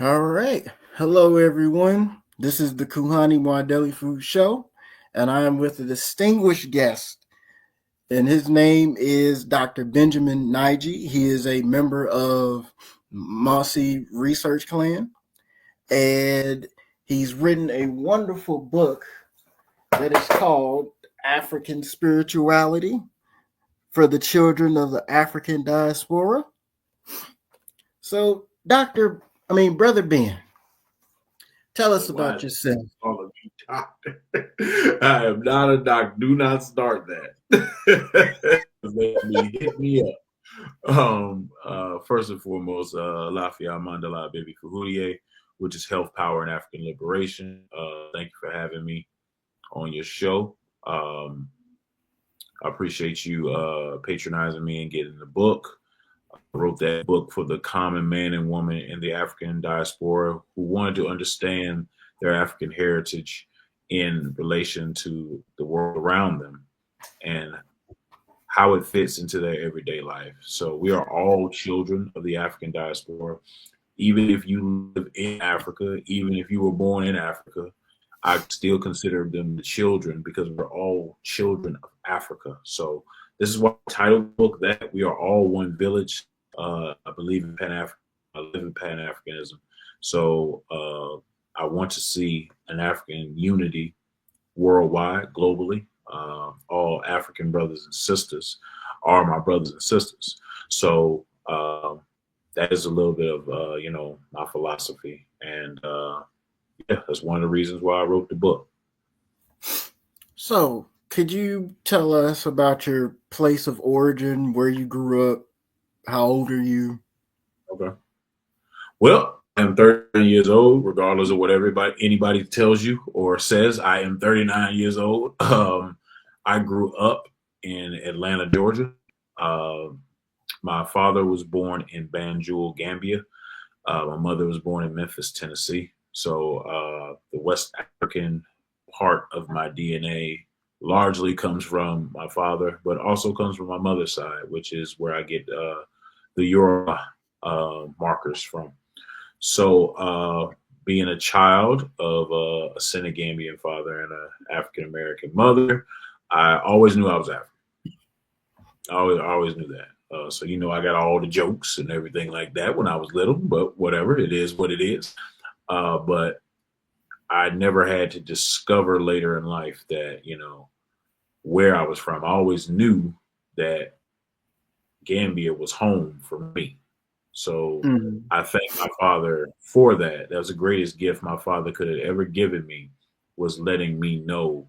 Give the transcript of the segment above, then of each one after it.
All right. Hello, everyone. This is the Kuhani Deli Food Show, and I am with a distinguished guest, and his name is Dr. Benjamin Nige. He is a member of Mossy Research Clan, and he's written a wonderful book that is called African Spirituality for the Children of the African Diaspora. So, Brother Ben, tell us Why about is yourself. all of you doctor? I am not a doctor. Do not start that. Hit me up. First and foremost, Lafia Mandala Baby Kuhani, which is health, power, and African liberation. Thank you for having me on your show. I appreciate you patronizing me and getting the book. I wrote that book for the common man and woman in the African diaspora who wanted to understand their African heritage in relation to the world around them and how it fits into their everyday life. So we are all children of the African diaspora. Even if you live in Africa, even if you were born in Africa, I still consider them the children because we're all children of Africa. So this is why I titled the book that we are all one village. I believe in I live in Pan Africanism. So I want to see an African unity worldwide, globally. All African brothers and sisters are my brothers and sisters. So that is a little bit of my philosophy, and yeah, that's one of the reasons why I wrote the book. So, could you tell us about your place of origin, where you grew up, how old are you? Okay. Well, I'm 39 years old, regardless of what anybody tells you or says. I am 39 years old. I grew up in Atlanta, Georgia. Uh, my father was born in Banjul, Gambia. My mother was born in Memphis, Tennessee. So the West African part of my DNA largely comes from my father, but also comes from my mother's side, which is where I get the Yoruba markers from. So, being a child of a Senegambian father and an African American mother, I always knew I was African. I always knew that. So I got all the jokes and everything like that when I was little, but whatever, it is what it is. But I never had to discover later in life that where I was from. I always knew that Gambia was home for me. So Mhm. I thank my father for that. That was the greatest gift my father could have ever given me, was letting me know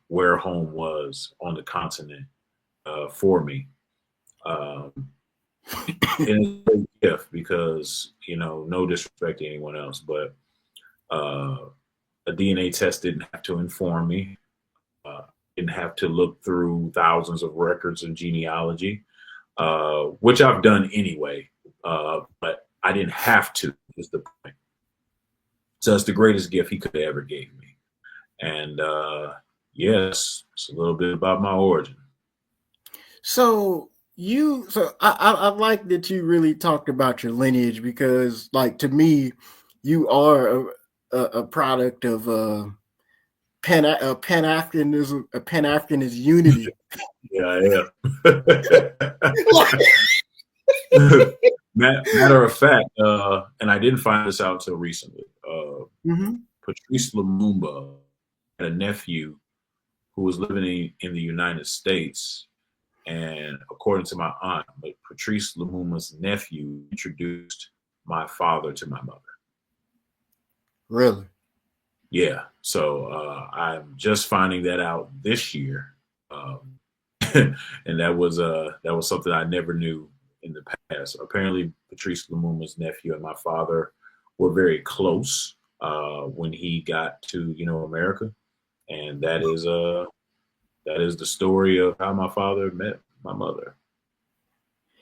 where home was on the continent for me. Um, and it's a great gift because, no disrespect to anyone else, but a DNA test didn't have to inform me. Didn't have to look through thousands of records and genealogy, which I've done anyway. But I didn't have to, is the point. So that's the greatest gift he could have ever gave me. And yes, it's a little bit about my origin. So I like that you really talked about your lineage because, like, to me, you are a product of Pan Africanism, a Pan Africanist unity. Yeah, Matter of fact, and I didn't find this out until recently. Mhm. Patrice Lumumba had a nephew who was living in the United States. And according to my aunt, Patrice Lumumba's nephew introduced my father to my mother. Really? Yeah. So I'm just finding that out this year. And that was something I never knew in the past. Apparently, Patrice Lumumba's nephew and my father were very close when he got to America, and that is the story of how my father met my mother.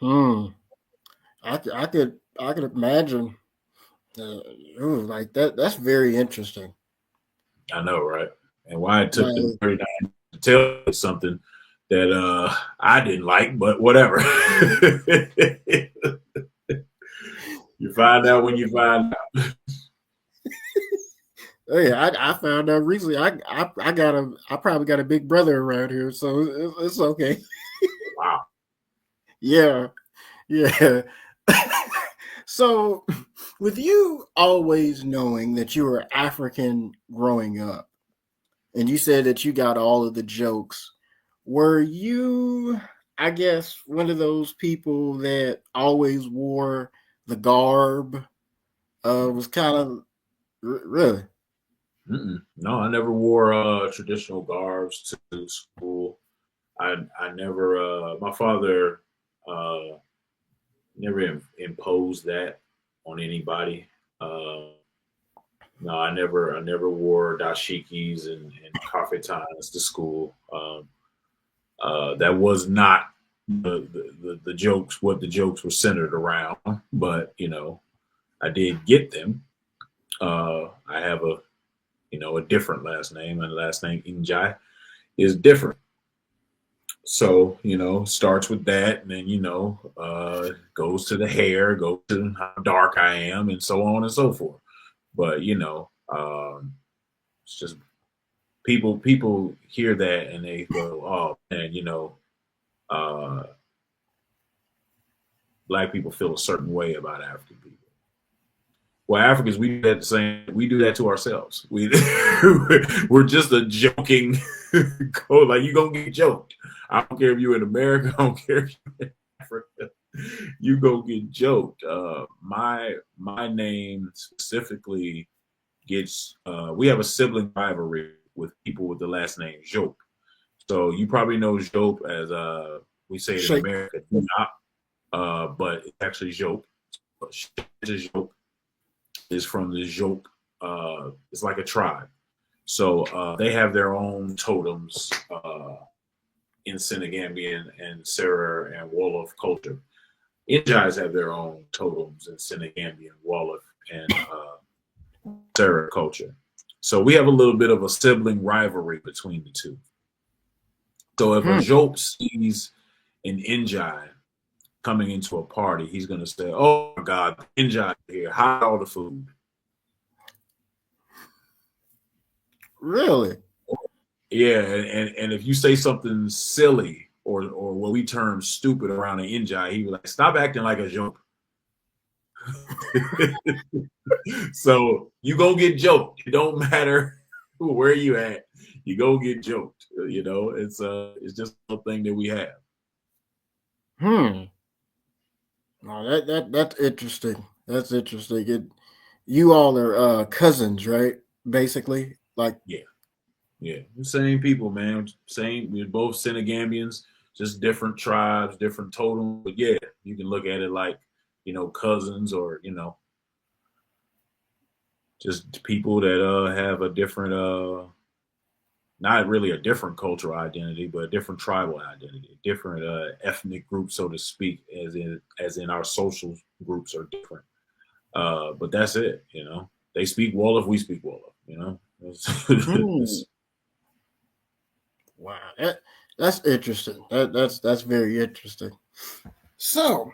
Hmm. I could imagine. Like that. That's very interesting. I know, right? And why it took them Like, 39 to tell me something that I didn't like, but whatever. You find out when you find out. Oh yeah, I found out recently. I probably got a big brother around here, so it's okay. Wow. Yeah, yeah. So, with you always knowing that you were African growing up, and you said that you got all of the jokes, were you, I guess, one of those people that always wore the garb? Was kind of really. No, I never wore traditional garbs to school. I never. My father uh, never imposed that on anybody. Uh, no, I never wore dashikis and kafetans to school. That was not the jokes. What the jokes were centered around, but I did get them. I have a different last name, and the last name Injai is different. So, starts with that, and then, goes to the hair, goes to how dark I am, and so on and so forth. But, it's just people hear that and they go, oh, man, uh, black people feel a certain way about African people. Well, Africans, we do that the same. We do that to ourselves. We're just a joking code. Like you gonna get joked. I don't care if you're in America. I don't care if you're in Africa. You go get joked. My name specifically gets. We have a sibling rivalry with people with the last name Jope. So you probably know Jope as we say it in Shake. America, but it's actually Jope. Jope is from the Jope. It's like a tribe. So they have their own totems in Senegambian and Serer and Wolof culture. Injais have their own totems in Senegambian, Wolof, and Serer culture. So we have a little bit of a sibling rivalry between the two. So if a Jope sees an Injai coming into a party, he's going to say, "Oh my God, Injai here! Hide all the food." Really? Yeah, and if you say something silly or what we term stupid around an Injai, he was like, "Stop acting like a joke." So you gonna get joked. It don't matter where you at. You go get joked. It's just a thing that we have. No, that's interesting. That's interesting. You all are cousins, right? Basically, like. Yeah, yeah, the same people, man. Same. We're both Senegambians, just different tribes, different totems. But yeah, you can look at it like cousins or just people that have a different not really a different cultural identity, but a different tribal identity, different ethnic groups, so to speak, as in our social groups are different. But that's it. They speak Wolof, we speak Wolof. Wow, that's interesting. That's very interesting. So,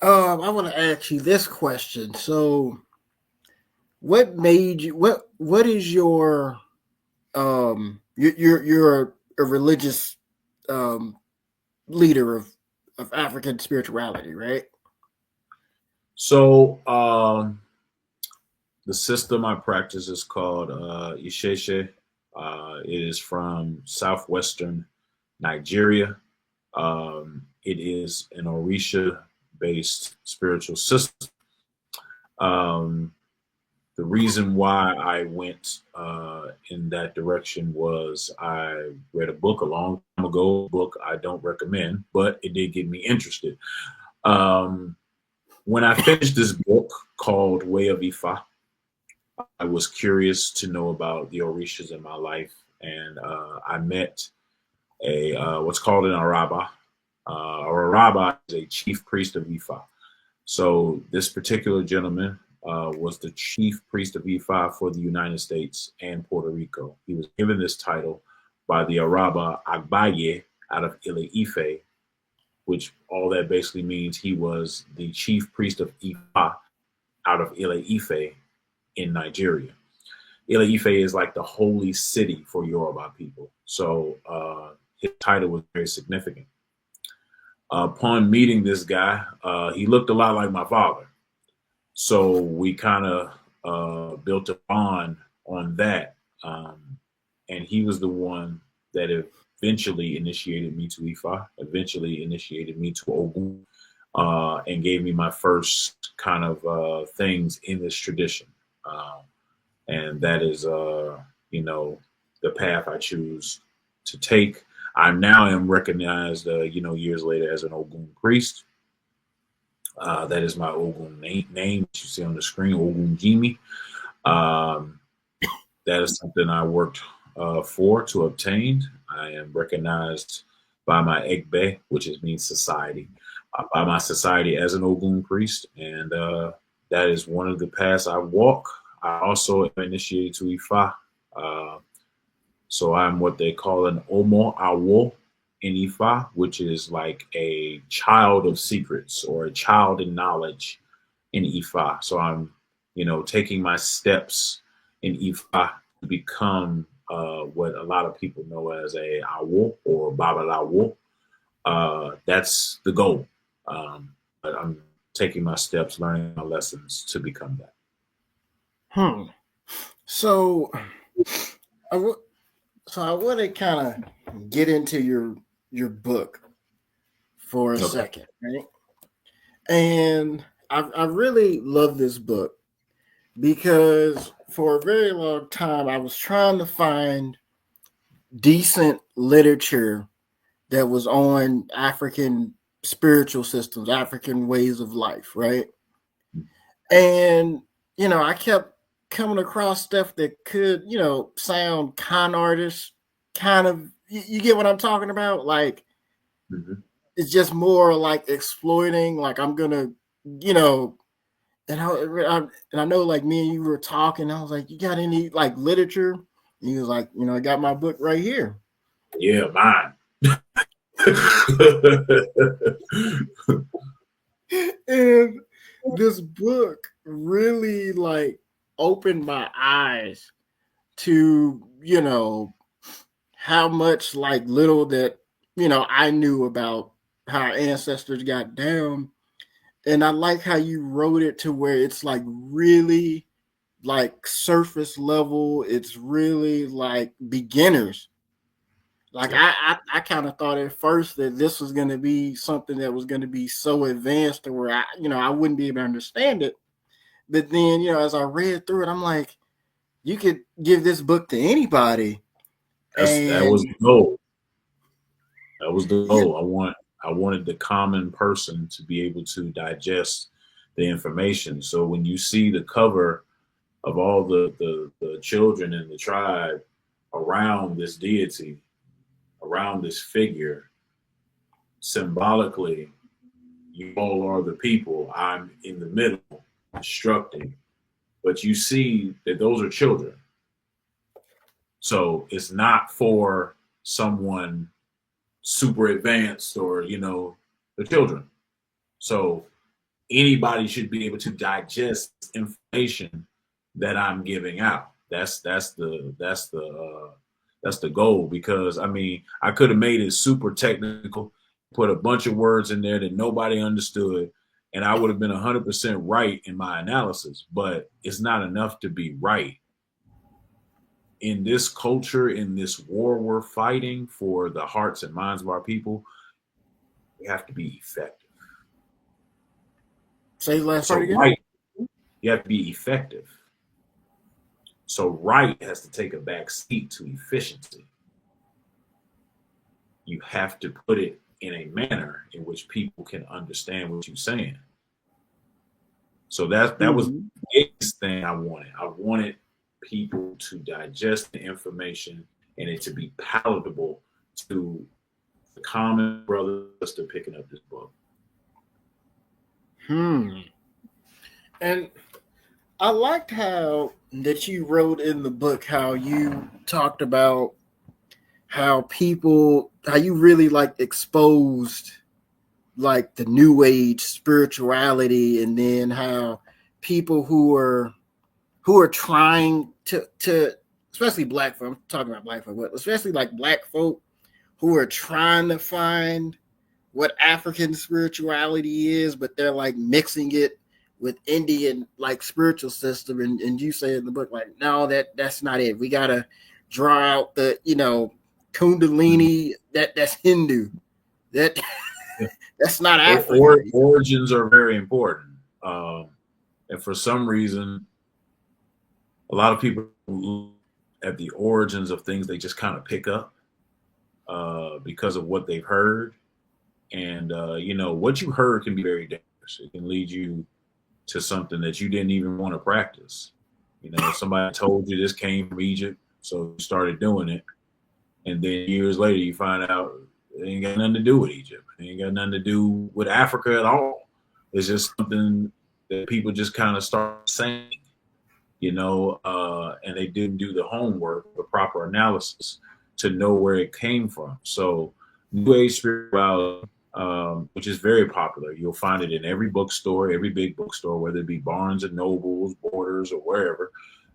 I want to ask you this question. So, what made you? What is your you're a religious um leader of African spirituality, right? So the system I practice is called Isheshe. It is from southwestern Nigeria. It is an Orisha-based spiritual system. The reason why I went in that direction was I read a book a long time ago, a book I don't recommend, but it did get me interested. When I finished this book called Way of Ifa, I was curious to know about the Orishas in my life, and I met a what's called an Araba. Araba is a chief priest of Ifa. So this particular gentleman was the chief priest of Ifa for the United States and Puerto Rico. He was given this title by the Araba Agbaye out of Ile Ife, which all that basically means he was the chief priest of Ifa out of Ile-Ife in Nigeria. Ile-Ife is like the holy city for Yoruba people. So his title was very significant. Upon meeting this guy, he looked a lot like my father. So we kind of built a bond on that. And he was the one that eventually initiated me to Ifa, eventually initiated me to Ogun, and gave me my first kind of things in this tradition. And that is, the path I choose to take. I now am recognized, years later as an Ogun priest. That is my Ogun name that you see on the screen, Ogun Jimi. That is something I worked to obtain. I am recognized by my Egbe, which means society, by my society as an Ogun priest. And that is one of the paths I walk. I also am initiated to Ifa. So I'm what they call an Omo Awo in Ifa, which is like a child of secrets or a child in knowledge in Ifa. So I'm, taking my steps in Ifa to become what a lot of people know as a Awo or Babalawo. That's the goal. But I'm taking my steps, learning my lessons to become that. So I want to kind of get into your book for a second, right? And I really love this book because for a very long time I was trying to find decent literature that was on African spiritual systems, African ways of life, right? And I kept coming across stuff that could, sound con artist, kind of, you get what I'm talking about? Like, it's just more like exploiting, like I'm going to, and I know like me and you were talking, I was like, you got any like literature? And he was like, I got my book right here. Yeah, mine. And this book really like opened my eyes to, how much like little that, I knew about how our ancestors got down. And I like how you wrote it to where it's like really like surface level. It's really like beginners. Like I kind of thought at first that this was going to be something that was going to be so advanced to where I wouldn't be able to understand it. But then, as I read through it, I'm like, you could give this book to anybody. That was the goal. That was the goal. I wanted the common person to be able to digest the information. So when you see the cover of all the children in the tribe around this deity, around this figure, symbolically, you all are the people. I'm in the middle, instructing. But you see that those are children. So it's not for someone super advanced or, the children. So anybody should be able to digest information that I'm giving out. That's the goal, because I could have made it super technical, put a bunch of words in there that nobody understood, and I would have been 100% right in my analysis, but it's not enough to be right. In this culture, in this war we're fighting for the hearts and minds of our people, we have to be effective. Say the last part again. Right, you have to be effective. So right has to take a back seat to efficiency. You have to put it in a manner in which people can understand what you're saying. So that was the biggest thing I wanted. I wanted people to digest the information and it to be palatable to the common brothers to picking up this book. And I liked how that you wrote in the book how you talked about how you really like exposed like the new age spirituality, and then how people who are trying to especially black folk, I'm talking about black folk, but especially like black folk who are trying to find what African spirituality is, but they're like mixing it with Indian like spiritual system. And you say in the book, like, no, that's not it. We gotta draw out the, Kundalini, that's Hindu. That that's not African. Origins are very important. And for some reason, a lot of people look at the origins of things they just kind of pick up because of what they've heard. And, what you heard can be very dangerous. It can lead you to something that you didn't even want to practice. Somebody told you this came from Egypt, so you started doing it. And then years later, you find out it ain't got nothing to do with Egypt. It ain't got nothing to do with Africa at all. It's just something that people just kind of start saying, and they didn't do the homework, the proper analysis to know where it came from. So New Age spirituality, which is very popular. You'll find it in every bookstore, every big bookstore, whether it be Barnes and Nobles, Borders, or wherever.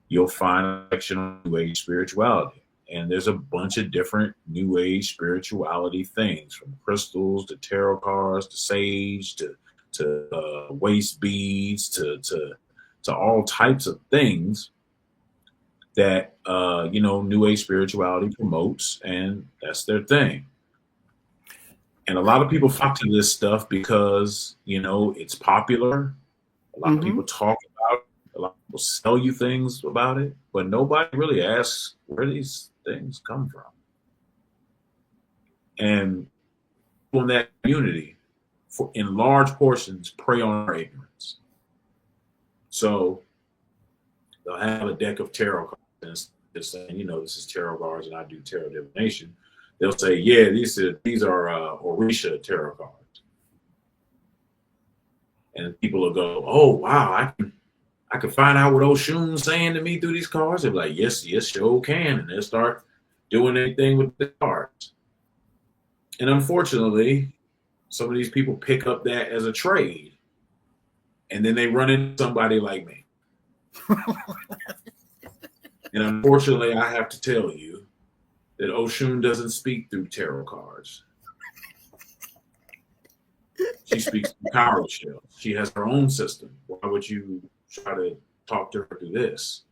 You'll find a section on New Age spirituality. And there's a bunch of different New Age spirituality things, from crystals to tarot cards to sage to waist beads to all types of things that New Age spirituality promotes, and that's their thing. And a lot of people flock to this stuff because it's popular. A lot of people talk about it. A lot of people sell you things about it, but nobody really asks where these things come from. And in that community, in large portions, prey on our ignorance. So they'll have a deck of tarot cards and they're saying, this is tarot cards and I do tarot divination. They'll say, yeah, these are Orisha tarot cards. And people will go, oh, wow, I can find out what Oshun's saying to me through these cards. They'll be like, yes, sure can. And they'll start doing anything with the cards. And unfortunately, some of these people pick up that as a trade. And then they run into somebody like me. And unfortunately, I have to tell you that Oshun doesn't speak through tarot cards. She speaks through power shells. She has her own system. Why would you try to talk to her through this?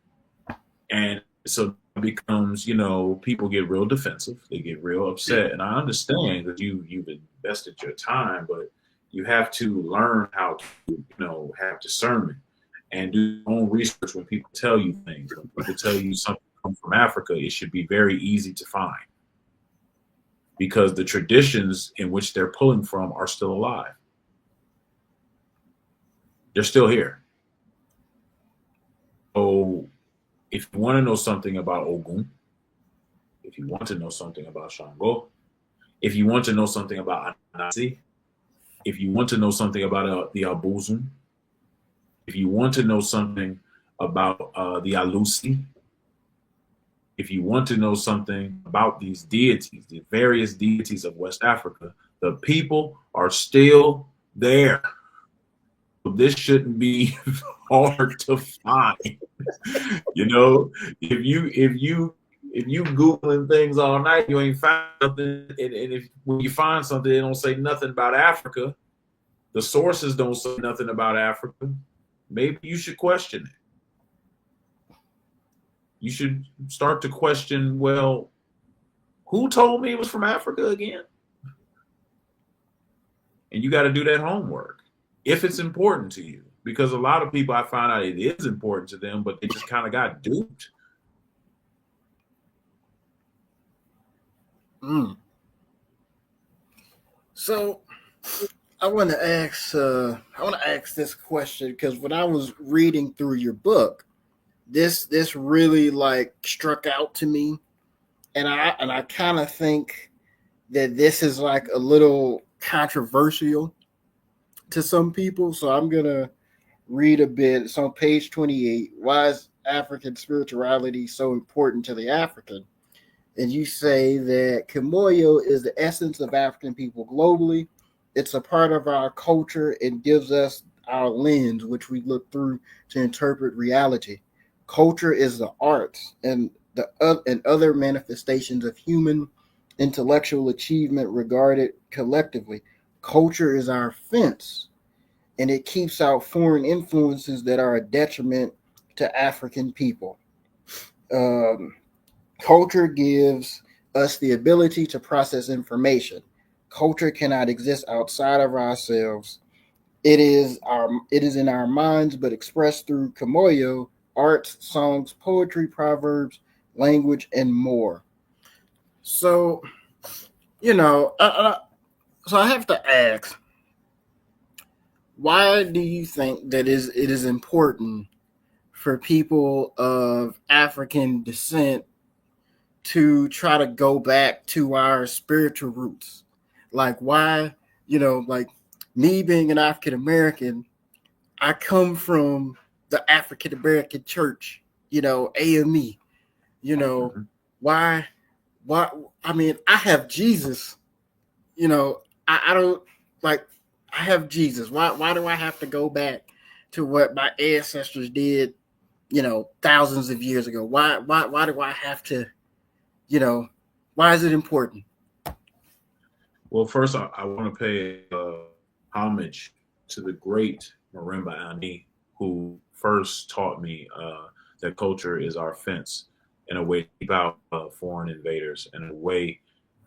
And so it becomes, people get real defensive. They get real upset. And I understand that you've invested your time, but you have to learn how to, have discernment and do your own research when people tell you things. When people tell you something comes from Africa, it should be very easy to find, because the traditions in which they're pulling from are still alive. They're still here. So if you want to know something about Ogun, if you want to know something about Shango, if you want to know something about Anasi, if you want to know something about the Abuzum, if you want to know something about the Alusi, if you want to know something about these deities, the various deities of West Africa, the people are still there. This shouldn't be hard to find. If you Googling things all night, you ain't find nothing. And when you find something, they don't say nothing about Africa. The sources don't say nothing about Africa. Maybe you should question it. You should start to question, well, who told me it was from Africa again? And you got to do that homework if it's important to you, because a lot of people, I find out it is important to them, but they just kind of got duped. So I want to ask this question, because when I was reading through your book, this really like struck out to me, and I kind of think that this is like a little controversial to some people. So I'm gonna read a bit. It's on page 28. Why is African spirituality so important to the African? And you say that Kimoyo is the essence of African people globally. It's a part of our culture and gives us our lens, which we look through to interpret reality. Culture is the arts and other manifestations of human intellectual achievement regarded collectively. Culture is our fence, and it keeps out foreign influences that are a detriment to African people. Um, Culture gives us the ability to process information. Culture cannot exist outside of ourselves. It is in our minds, but expressed through Kimoyo, arts, songs, poetry, proverbs, language, and more. So, you know, so I have to ask, why do you think that it is important for people of African descent to try to go back to our spiritual roots? Like, why, like me being an African American, I come from the African American church, AME, you know, Mhm. why, why, I mean, I have Jesus, I don't like, I have Jesus. Why do I have to go back to what my ancestors did, thousands of years ago? Why do I have to, you know, why is it important? Well, first, I want to pay homage to the great Marimba Ani, who first taught me that culture is our fence and a way to keep out foreign invaders and a way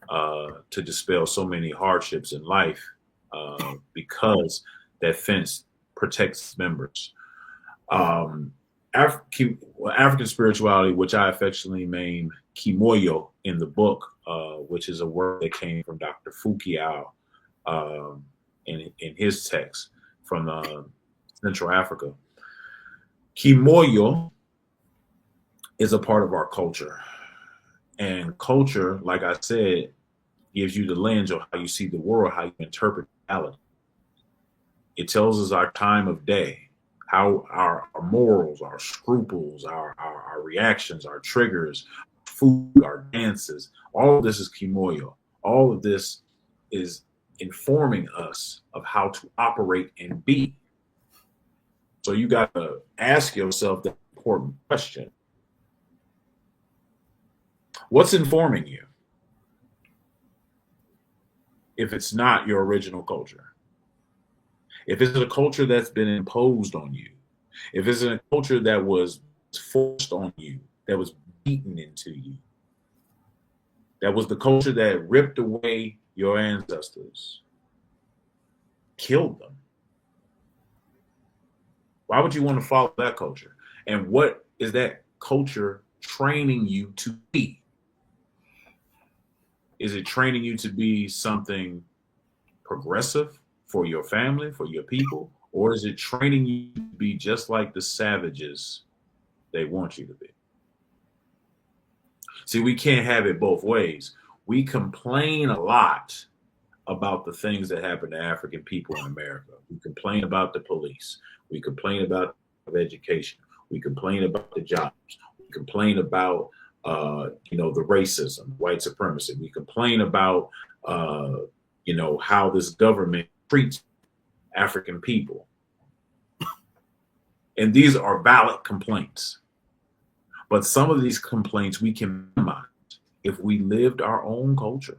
to dispel so many hardships in life because that fence protects members. Um, African spirituality, which I affectionately name Kimoyo in the book, which is a word that came from Dr. Fukiao in his text from Central Africa. Kimoyo is a part of our culture. And culture, like I said, gives you the lens of how you see the world, how you interpret reality. It tells us our time of day, how our morals, our scruples, our reactions, our triggers, food, our dances, all of this is kimoyo. All of this is informing us of how to operate and be. So you got to ask yourself the important question. What's informing you if it's not your original culture? If it's a culture that's been imposed on you, if it's a culture that was forced on you, that was beaten into you, that was the culture that ripped away your ancestors, killed them, why would you want to follow that culture? And what is that culture training you to be? Is it training you to be something progressive for your family, for your people? Or is it training you to be just like the savages they want you to be? See, we can't have it both ways. We complain a lot about the things that happen to African people in America. We complain about the police. We complain about education. We complain about the jobs. We complain about, the racism, white supremacy. We complain about, how this government treats African people. And these are valid complaints. But some of these complaints we can minimize if we lived our own culture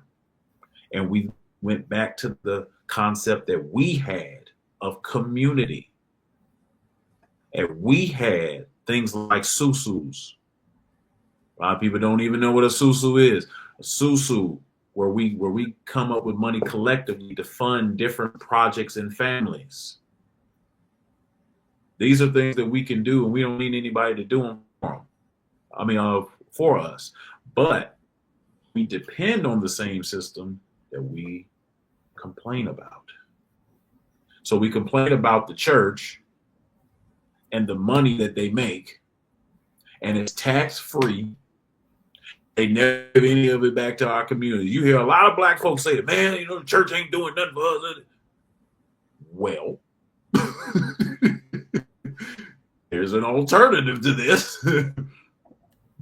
and we went back to the concept that we had of community. And we had things like susus. A lot of people don't even know what a susu is. A susu, where we come up with money collectively to fund different projects and families. These are things that we can do, and we don't need anybody to do them for us. But we depend on the same system that we complain about. So we complain about the church and the money that they make, and it's tax free. They never give any of it back to our community. You hear a lot of black folks say, man, the church ain't doing nothing for us. Well, there's an alternative to this.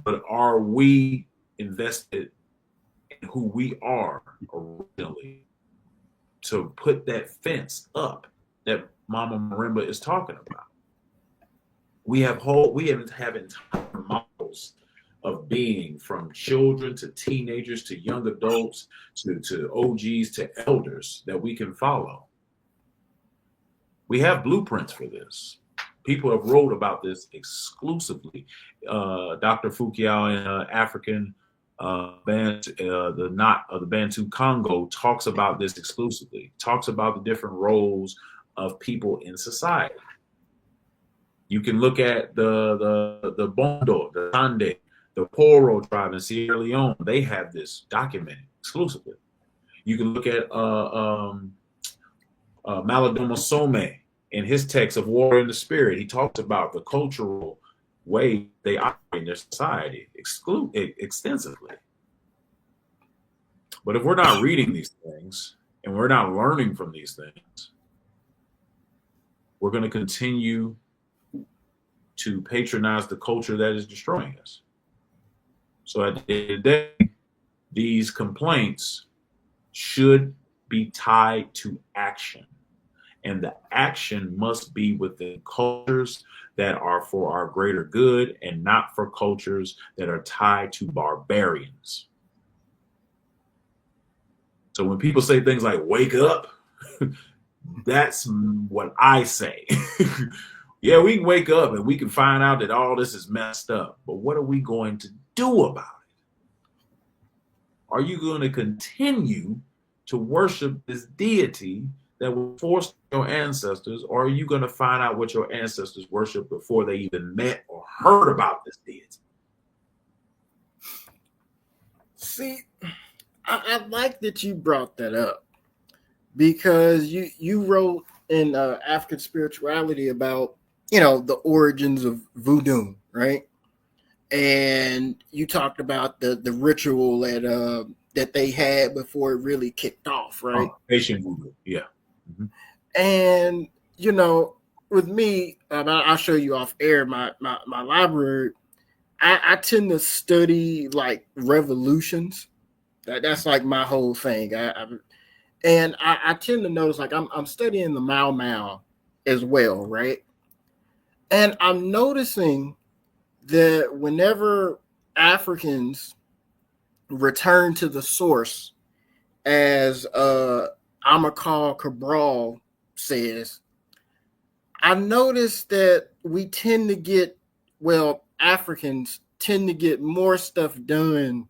But are we invested in who we are originally to put that fence up that Mama Marimba is talking about. We have entire models of being, from children to teenagers to young adults to OGs to elders, that we can follow. We have blueprints for this. People have wrote about this exclusively. Dr. Fukiao in Afrikan the knot of the Bantu Congo talks about this exclusively. Talks about the different roles of people in society. You can look at the Bondo, the Sande, the Poro tribe in Sierra Leone. They have this documented exclusively. You can look at Malidoma Some in his text of War in the Spirit. He talks about the cultural way they operate in their society extensively. But if we're not reading these things and we're not learning from these things, we're going to continue to patronize the culture that is destroying us. So at the end of the day, these complaints should be tied to action. And the action must be within cultures that are for our greater good and not for cultures that are tied to barbarians. So when people say things like wake up, that's what I say. Yeah, we can wake up and we can find out that all this is messed up, but what are we going to do about it? Are you going to continue to worship this deity that was forced your ancestors, or are you going to find out what your ancestors worshiped before they even met or heard about this deity? See, I like that you brought that up, because you wrote in African spirituality about, the origins of voodoo, right? And you talked about the ritual that they had before it really kicked off, right? Haitian voodoo, yeah. Mm-hmm. And with me, I'll show you off air my library. I tend to study like revolutions. That's like my whole thing. I tend to notice, like, I'm studying the Mau Mau as well, right? And I'm noticing that whenever Africans return to the source, as Amilcar Cabral says, I noticed that we tend to get, Africans tend to get more stuff done.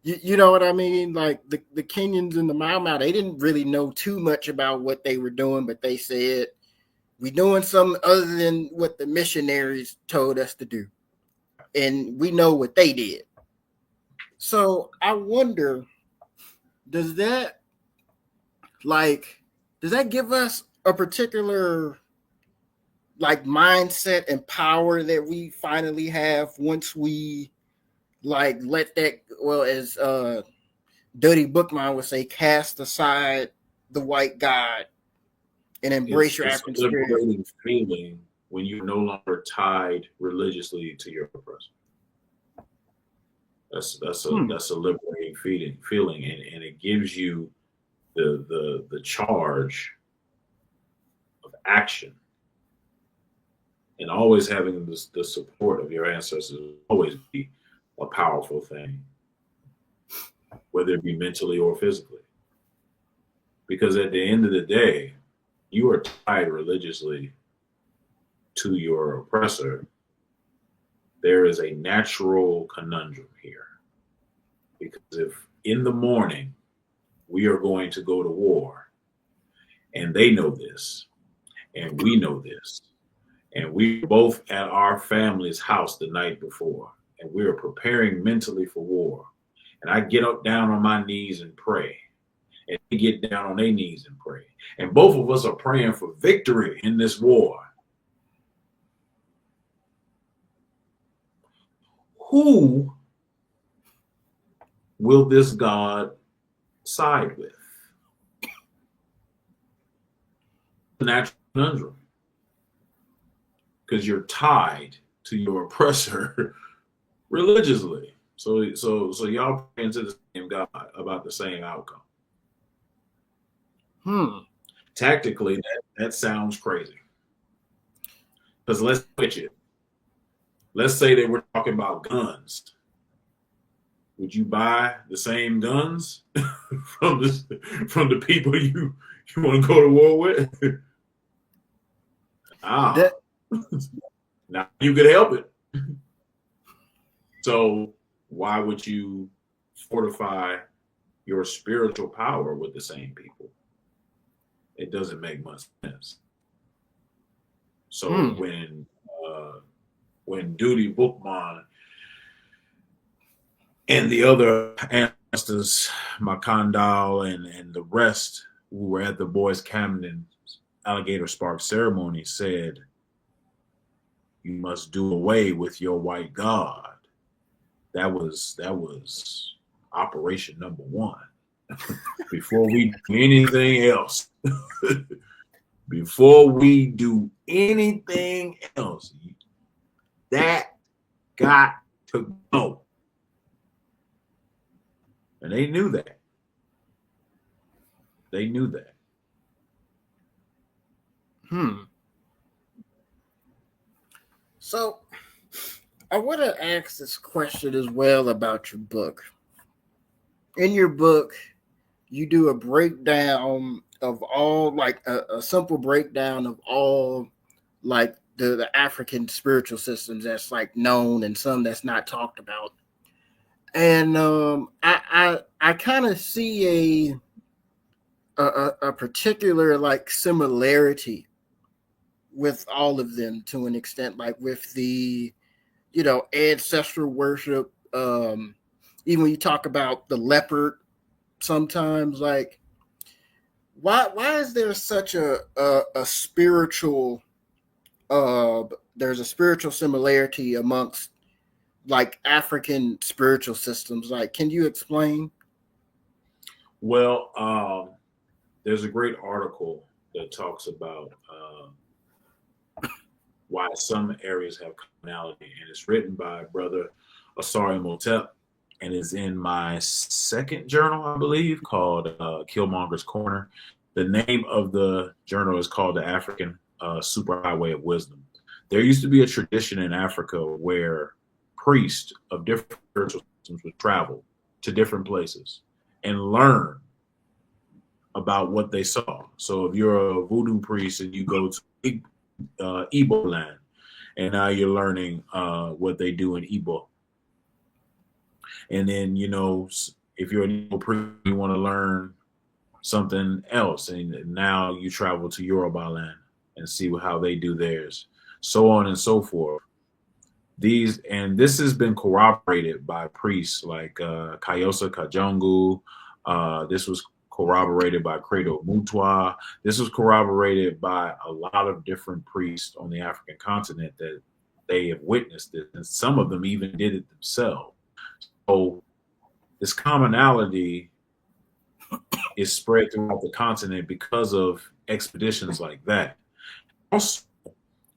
You know what I mean? Like the Kenyans and the Mau Mau, they didn't really know too much about what they were doing, but they said, we're doing something other than what the missionaries told us to do. And we know what they did. So I wonder, does that give us a particular like mindset and power that we finally have once we like let that, as Duddy Bookman would say, cast aside the white God and embrace your African spirit? It's a liberating feeling when you're no longer tied religiously to your oppressor. That's a liberating feeling, and it gives you the charge of action, and always having the support of your ancestors will always be a powerful thing, whether it be mentally or physically. Because at the end of the day, you are tied religiously to your oppressor. There is a natural conundrum here. Because if in the morning we are going to go to war, and they know this, and we know this, and we were both at our family's house the night before, and we are preparing mentally for war, and I get up down on my knees and pray, and they get down on their knees and pray, and both of us are praying for victory in this war, who will this God side with? The natural conundrum. Because you're tied to your oppressor religiously. So y'all praying to the same God about the same outcome. Hmm. Tactically, that sounds crazy. Because let's switch it. Let's say that we're talking about guns. Would you buy the same guns from the people you want to go to war with? Ah, That now you could help it. So why would you fortify your spiritual power with the same people? It doesn't make much sense. So hmm. when Duty Bookman and the other ancestors, Makandal and the rest who were at the Boys Camden Alligator Spark ceremony said, "You must do away with your white god." That was operation number one. Before we do anything else, before we do anything else, that got to go. And they knew that. They knew that. Hmm. So I want to ask this question as well about your book. In your book, you do a breakdown of all, like a simple breakdown of all, like the African spiritual systems that's like known and some that's not talked about. And I kind of see a particular like similarity with all of them to an extent, like with the ancestral worship. Even when you talk about the leopard, sometimes like why is there such a spiritual there's a spiritual similarity amongst like African spiritual systems? Like, can you explain? Well, there's a great article that talks about why some areas have commonality, and it's written by brother Asari Motep, and is in my second journal, I believe, called Killmonger's Corner. The name of the journal is called the African Superhighway of Wisdom. There used to be a tradition in Africa where priests of different spiritual systems would travel to different places and learn about what they saw. So if you're a voodoo priest and you go to Igbo land, and now you're learning what they do in Igbo. And then, if you're an Igbo priest, you want to learn something else, and now you travel to Yoruba land and see how they do theirs, so on and so forth. This has been corroborated by priests like Kayosa Kajongu. This was corroborated by Credo Mutwa. This was corroborated by a lot of different priests on the African continent that they have witnessed it, and some of them even did it themselves. So this commonality is spread throughout the continent because of expeditions like that. Also,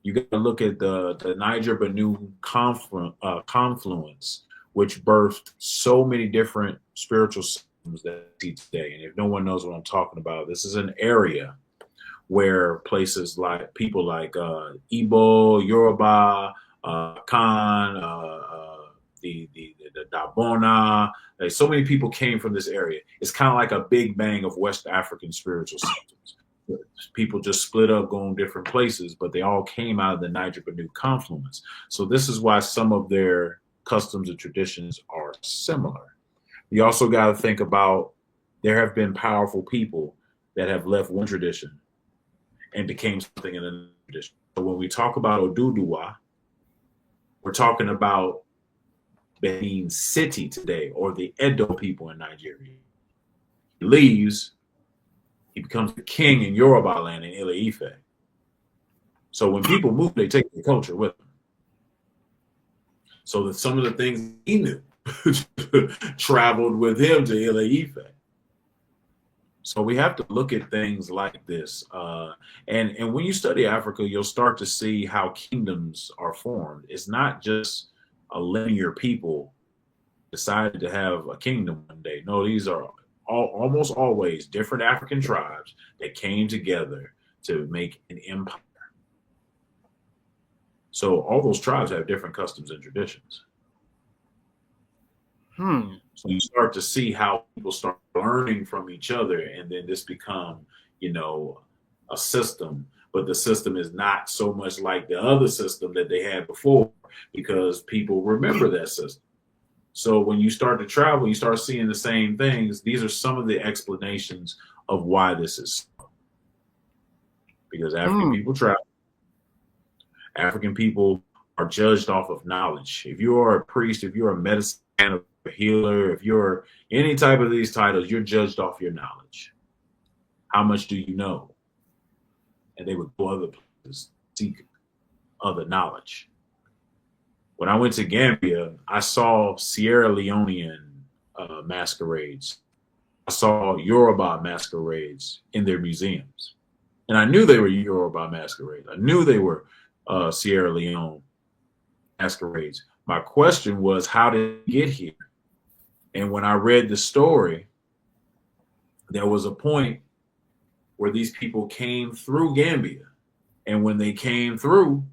you got to look at the Niger Banu confluence, which birthed so many different spiritual systems that we see today. And if no one knows what I'm talking about, this is an area where places like people like Igbo, Yoruba, Khan, the Dabona, like so many people came from this area. It's kind of like a big bang of West African spiritual systems. People just split up going different places, but they all came out of the Niger Banu confluence. So this is why some of their customs and traditions are similar. You also got to think about there have been powerful people that have left one tradition and became something in another tradition. So when we talk about Oduduwa, we're talking about Benin City today, or the Edo people in Nigeria. He leaves, he becomes the king in Yoruba land in Ile-Ife. So when people move, they take their culture with them. So that some of the things he knew traveled with him to Ile-Ife. So we have to look at things like this. And when you study Africa, you'll start to see how kingdoms are formed. It's not just a linear people decided to have a kingdom one day. No, these are almost always different African tribes that came together to make an empire. So all those tribes have different customs and traditions. So you start to see how people start learning from each other, and then this become, a system. But the system is not so much like the other system that they had before, because people remember that system. So when you start to travel, you start seeing the same things. These are some of the explanations of why this is so. Because African people travel. African people are judged off of knowledge. If you are a priest, if you're a medicine man, a healer, if you're any type of these titles, you're judged off your knowledge. How much do you know? And they would go other places, seek other knowledge. When I went to Gambia, I saw Sierra Leonean masquerades. I saw Yoruba masquerades in their museums. And I knew they were Yoruba masquerades. I knew they were Sierra Leone masquerades. My question was, how did it get here? And when I read the story, there was a point where these people came through Gambia. And when they came through,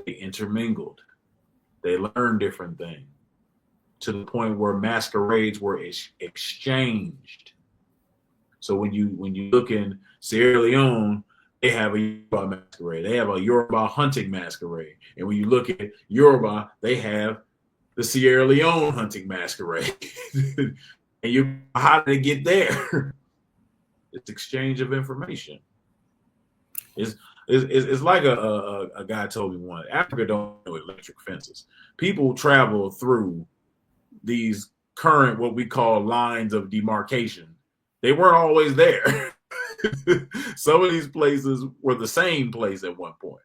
they intermingled. They learned different things to the point where masquerades were exchanged. So when you look in Sierra Leone, they have a Yoruba masquerade. They have a Yoruba hunting masquerade. And when you look at Yoruba, they have the Sierra Leone hunting masquerade. And how did it get there? It's exchange of information. It's like a guy told me once. Africa don't know electric fences. People travel through these current, what we call lines of demarcation. They weren't always there. Some of these places were the same place at one point.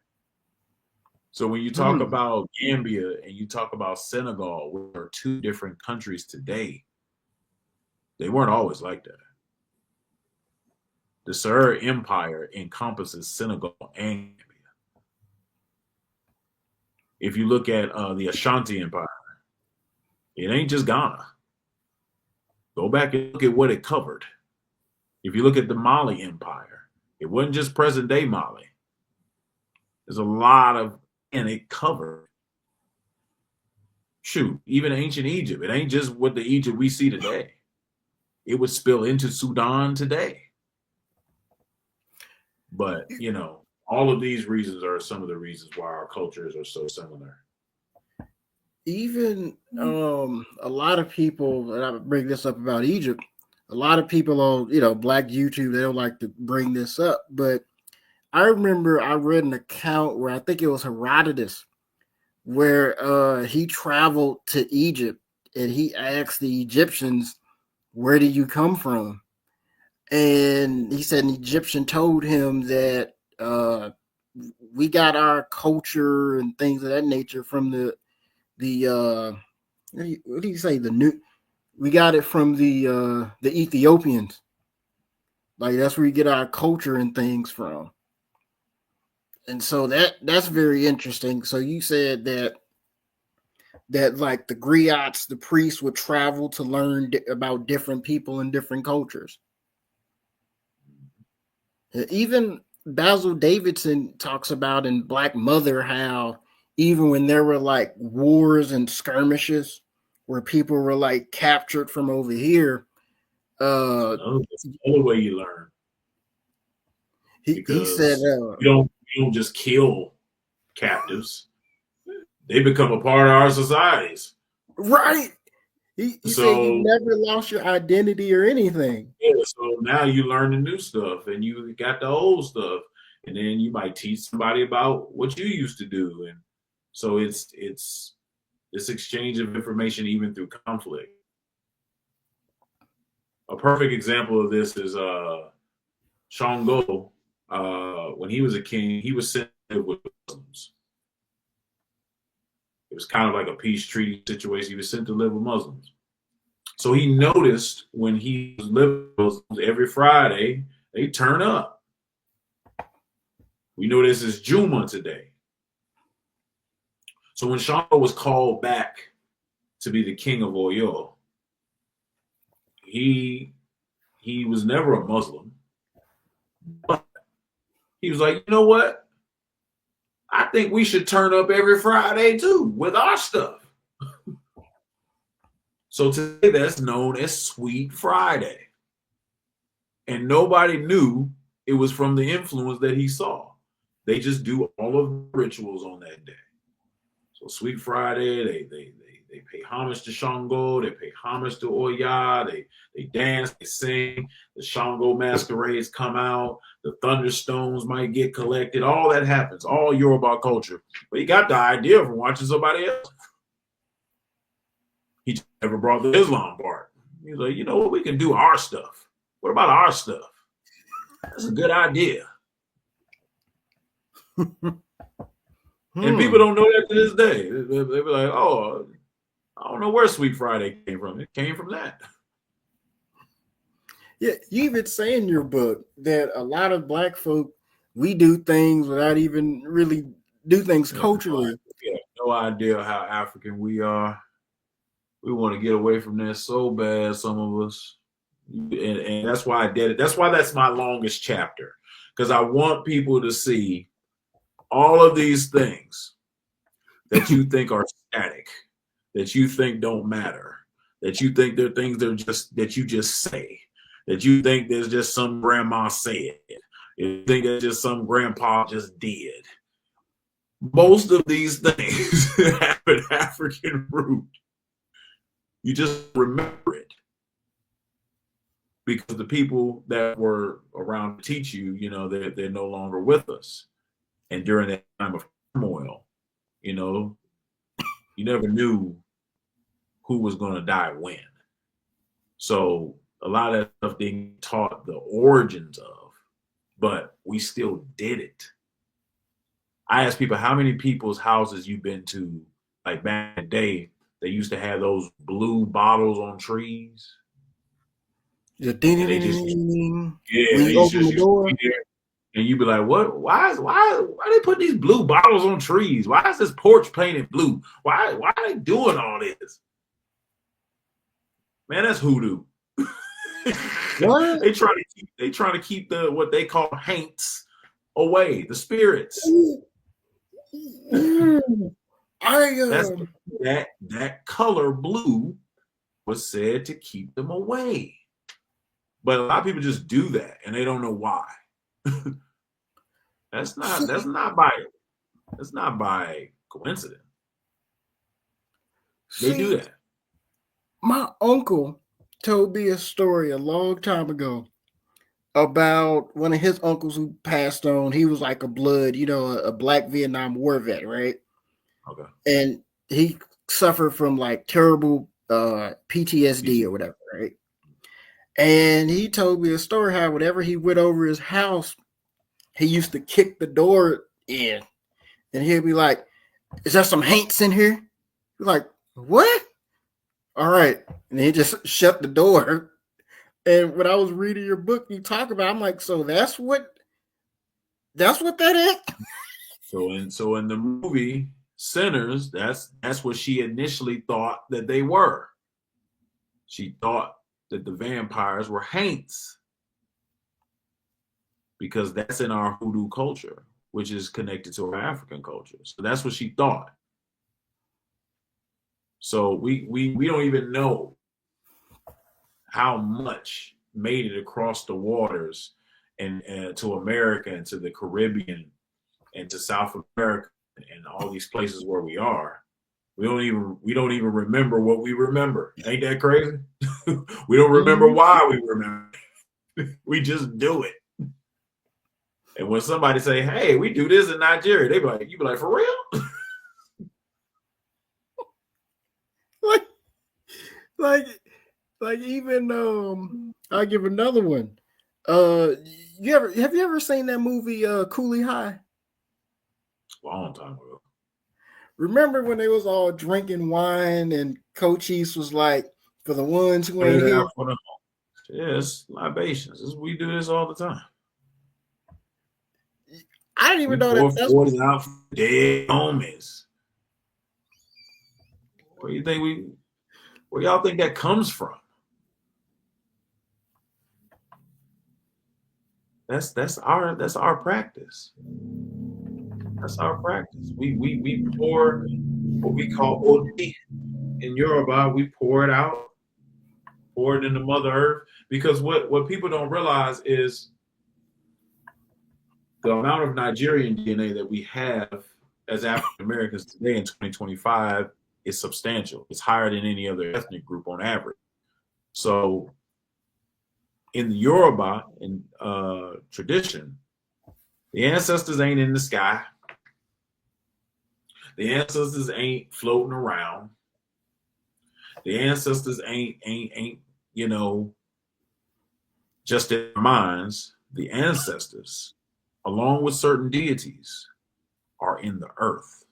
So when you talk about Gambia and you talk about Senegal, which are two different countries today, they weren't always like that. The Sahara Empire encompasses Senegal and Gambia. If you look at the Ashanti Empire, it ain't just Ghana. Go back and look at what it covered. If you look at the Mali Empire, it wasn't just present-day Mali. There's a lot of, and it covered. Shoot, even ancient Egypt. It ain't just what the Egypt we see today. It would spill into Sudan today. But, all of these reasons are some of the reasons why our cultures are so similar. Even a lot of people, and I bring this up about Egypt, a lot of people on, Black YouTube, they don't like to bring this up. But I remember I read an account where I think it was Herodotus, where he traveled to Egypt and he asked the Egyptians, where did you come from? And he said an Egyptian told him that we got our culture and things of that nature from the what do you say, we got it from the Ethiopians. Like that's where we get our culture and things from. And so that's very interesting. So you said that like the griots, the priests would travel to learn about different people and different cultures. Even Basil Davidson talks about in Black Mother how even when there were like wars and skirmishes where people were like captured from over here, that's the only way you learn. He said you don't just kill captives; they become a part of our societies. Right. He said you never lost your identity or anything. Yeah, so now you learn the new stuff and you got the old stuff, and then you might teach somebody about what you used to do, and so it's this exchange of information even through conflict. A perfect example of this is Shango. When he was a king, he was sent with Muslims. It was kind of like a peace treaty situation. He was sent to live with Muslims. So he noticed when he was living with Muslims, every Friday, they turn up. We know this is Juma today. So when Shango was called back to be the king of Oyo, he was never a Muslim, but he was like, you know what? I think we should turn up every Friday too with our stuff. So today that's known as Sweet Friday. And nobody knew it was from the influence that he saw. They just do all of the rituals on that day. So Sweet Friday, they pay homage to Shango, they pay homage to Oya, they dance, they sing, the Shango masquerades come out, the thunderstones might get collected, all that happens, all Yoruba culture. But he got the idea from watching somebody else. He just never brought the Islam part. He's like, you know what, we can do our stuff. What about our stuff? That's a good idea. And people don't know that to this day. They be like, oh, I don't know where Sweet Friday came from. It came from that. Yeah, you even say in your book that a lot of Black folk, we do things without even really do things culturally. Yeah, no idea how African we are. We want to get away from that so bad, some of us. And that's why I did it. That's why that's my longest chapter. Because I want people to see all of these things that you think are static, that you think don't matter, that you think they're things that you just say, that you think there's just some grandma said, you think that just some grandpa just did. Most of these things have an African root. You just remember it because the people that were around to teach you, they're no longer with us. And during that time of turmoil, you never knew who was going to die when. So a lot of that stuff being taught the origins of, but we still did it. I ask people, how many people's houses you've been to, like back in the day, they used to have those blue bottles on trees. The ding, ding, ding, yeah, when you open the door. And you'd be like, what? Why they put these blue bottles on trees? Why is this porch painted blue? Why are they doing all this? Man, that's hoodoo. What? They trying to keep the what they call haints away, the spirits. That color blue was said to keep them away. But a lot of people just do that and they don't know why. That's not by coincidence. They do that. My uncle told me a story a long time ago about one of his uncles who passed on. He was like a Black Vietnam War vet, right? Okay. And he suffered from like terrible PTSD or whatever, right? And he told me a story how whenever he went over his house, he used to kick the door in. And he'd be like, is there some haints in here? He's like, what? All right. And he just shut the door. And when I was reading your book, you talk about, I'm like, so that's what that is? So in the movie Sinners, that's what she initially thought that they were. She thought that the vampires were haints because that's in our hoodoo culture, which is connected to our African culture. So that's what she thought. So we don't even know how much made it across the waters and to America and to the Caribbean and to South America and all these places where we are. We don't even remember what we remember. Ain't that crazy? We don't remember why we remember. We just do it. And when somebody say, "Hey, we do this in Nigeria," you be like, "For real?" like even I'll give another one. Have you ever seen that movie Coolie High? Long time ago. Remember when they was all drinking wine and Coach East was like, for the ones who ain't here? Yes, libations. We do this all the time. I didn't even know that. That's what out for dead homies. Where y'all think that comes from? That's our practice. That's our practice. We pour what we call OD in Yoruba. We pour it out, pour it into Mother Earth. Because what people don't realize is the amount of Nigerian DNA that we have as African Americans today in 2025 is substantial. It's higher than any other ethnic group on average. So in the Yoruba tradition, the ancestors ain't in the sky. The ancestors ain't floating around. The ancestors ain't just in our minds. The ancestors, along with certain deities, are in the earth.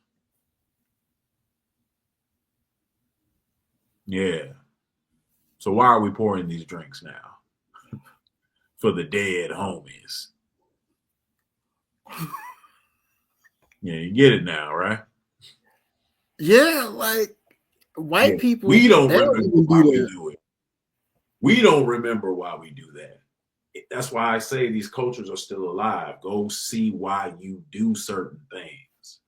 Yeah. So why are we pouring these drinks now? For the dead homies. Yeah, you get it now, right? Yeah, like white people. We don't they remember even why do we that. do it. We don't remember why we do that. That's why I say these cultures are still alive. Go see why you do certain things.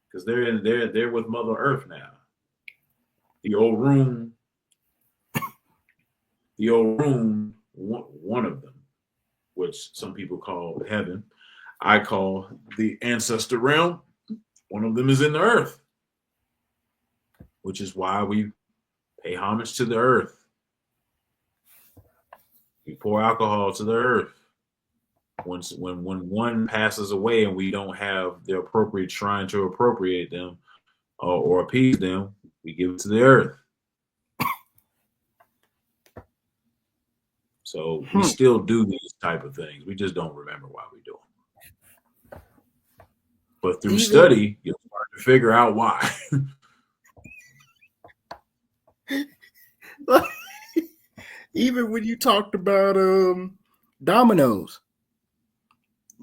Because they're with Mother Earth now. The old room, one of them, which some people call heaven, I call the ancestor realm. One of them is in the earth, which is why we pay homage to the earth. We pour alcohol to the earth. When one passes away and we don't have the appropriate shrine to appropriate them or appease them, we give it to the earth. So we still do these type of things. We just don't remember why we do them. But through study, you'll start to figure out why. Even when you talked about dominoes.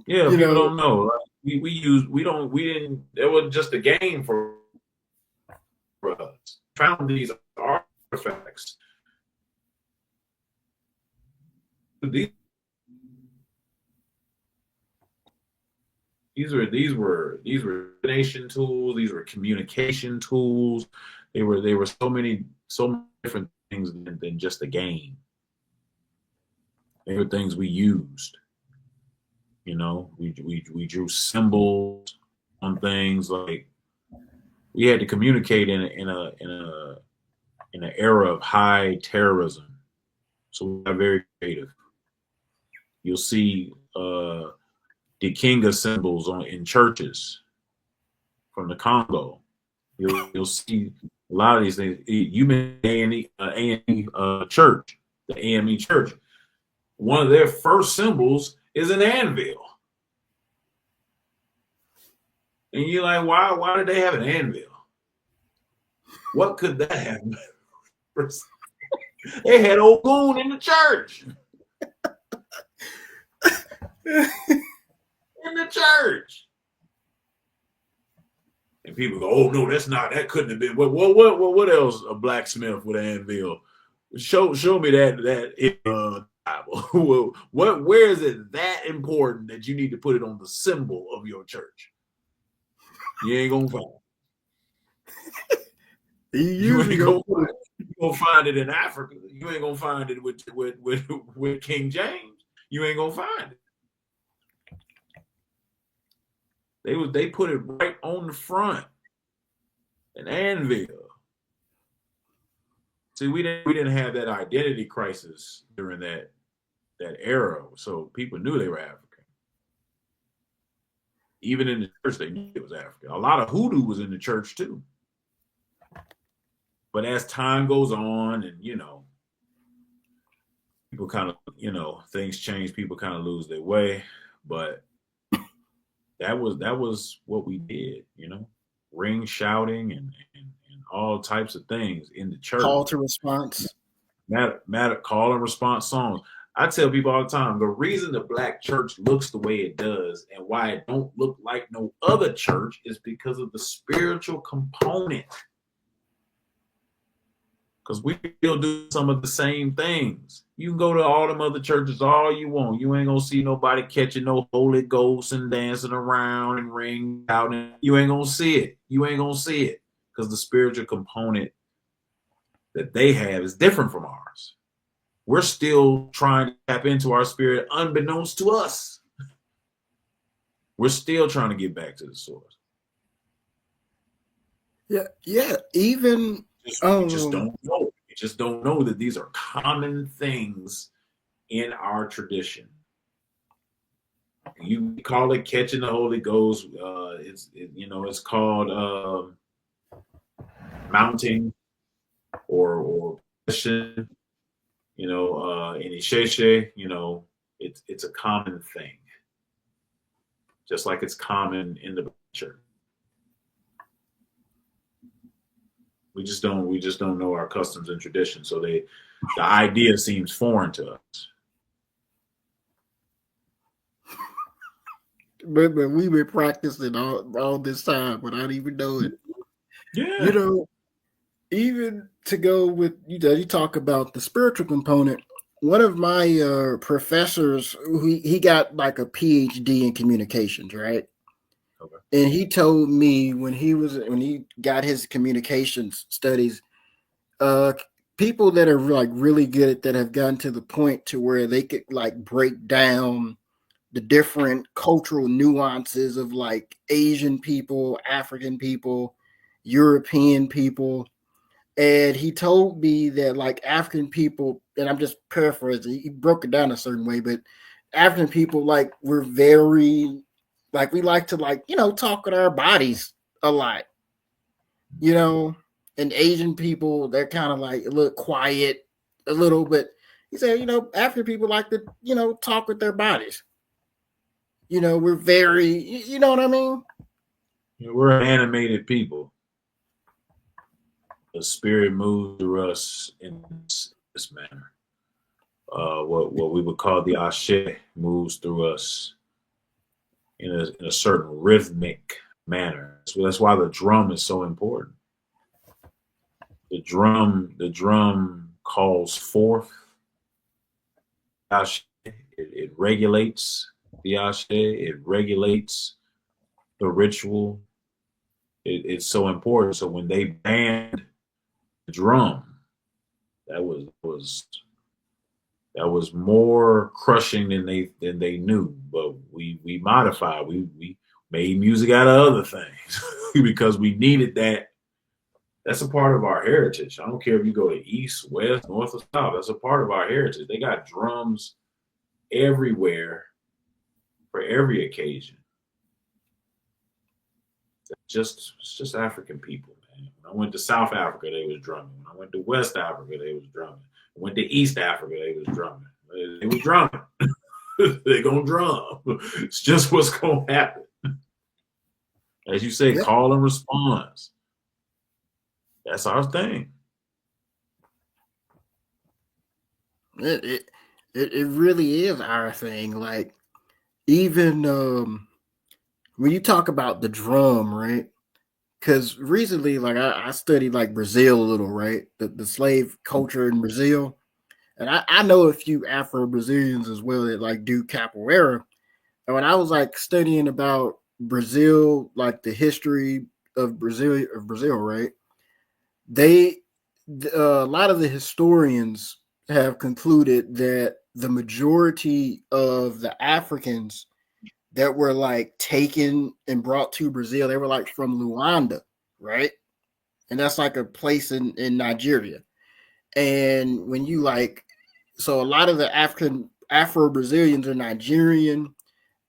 Yeah, people don't know. Like, it was just a game for us. Found these artifacts. These were nation tools. These were communication tools. They were so many different things than just a game. They were things we used. We drew symbols on things. Like we had to communicate in an era of high terrorism. So we got very creative. You'll see Dikinga symbols in churches from the Congo. You'll see a lot of these things. You mentioned AME church, the AME church. One of their first symbols is an anvil. And you're like, why did they have an anvil? What could that have been? They had Ogun in the church. In the church. And people go, oh no, that couldn't have been. What else a blacksmith with an anvil? Show me that in the Bible. Where is it that important that you need to put it on the symbol of your church? You ain't gonna find it. You ain't gonna find it in Africa. You ain't gonna find it with King James. You ain't gonna find it. They put it right on the front, an anvil. See, we didn't have that identity crisis during that era, so people knew they were African. Even in the church, they knew it was African. A lot of hoodoo was in the church too. But as time goes on, and people kind of things change. People kind of lose their way, but that was what we did. Ring shouting and all types of things in the church. Call to response. Matter call and response songs. I tell people all the time, the reason the Black church looks the way it does and why it don't look like no other church is because of the spiritual component. because we still do some of the same things. You can go to all them other churches all you want. You ain't gonna see nobody catching no Holy Ghost and dancing around and ring out. And you ain't gonna see it. You ain't gonna see it because the spiritual component that they have is different from ours. We're still trying to tap into our spirit unbeknownst to us. We're still trying to get back to the source. Yeah. Even we just don't know. We just don't know that these are common things in our tradition. You call it catching the Holy Ghost. It's called mounting or question. In Isheshe, it's a common thing, just like it's common in the church. We just don't know our customs and traditions, so the idea seems foreign to us. But we've been practicing all this time without even knowing. Yeah. Even to go with you talk about the spiritual component. One of my professors, he got like a PhD in communications, right? Okay. And he told me when he got his communications studies, people that are like really good at that have gotten to the point to where they could like break down the different cultural nuances of like Asian people, African people, European people. And he told me that like African people, and I'm just paraphrasing, he broke it down a certain way, but African people, like, we're very, like, we like to, like, talk with our bodies a lot, and Asian people, they're kind of like a little quiet, a little, but he said, African people like to, talk with their bodies. We're very, you know what I mean? We're animated people. The spirit moves through us in this manner. What we would call the ashe moves through us in a certain rhythmic manner. So that's why the drum is so important. The drum calls forth ashe. It regulates the ashe. It regulates the ritual. It's so important. So when they banned the drum, that was more crushing than they knew. But we modified. We made music out of other things because we needed that. That's a part of our heritage. I don't care if you go to east, west, north, or south. That's a part of our heritage. They got drums everywhere for every occasion. It's just African people, man. When I went to South Africa, they was drumming. When I went to West Africa, they was drumming. I went to East Africa, they was drumming. They was drumming. They gonna drum. It's just what's gonna happen. As you say, call and response. That's our thing. It really is our thing. Like, even when you talk about the drum, right? Because recently, like, I studied like Brazil a little, right? The slave culture in Brazil, and I know a few Afro Brazilians as well that like do capoeira. And when I was like studying about Brazil, like the history of Brazil, right? They a lot of the historians have concluded that the majority of the Africans that were like taken and brought to Brazil, they were like from Luanda, right? And that's like a place in Nigeria. And when you like, so a lot of the Afro Brazilians are Nigerian.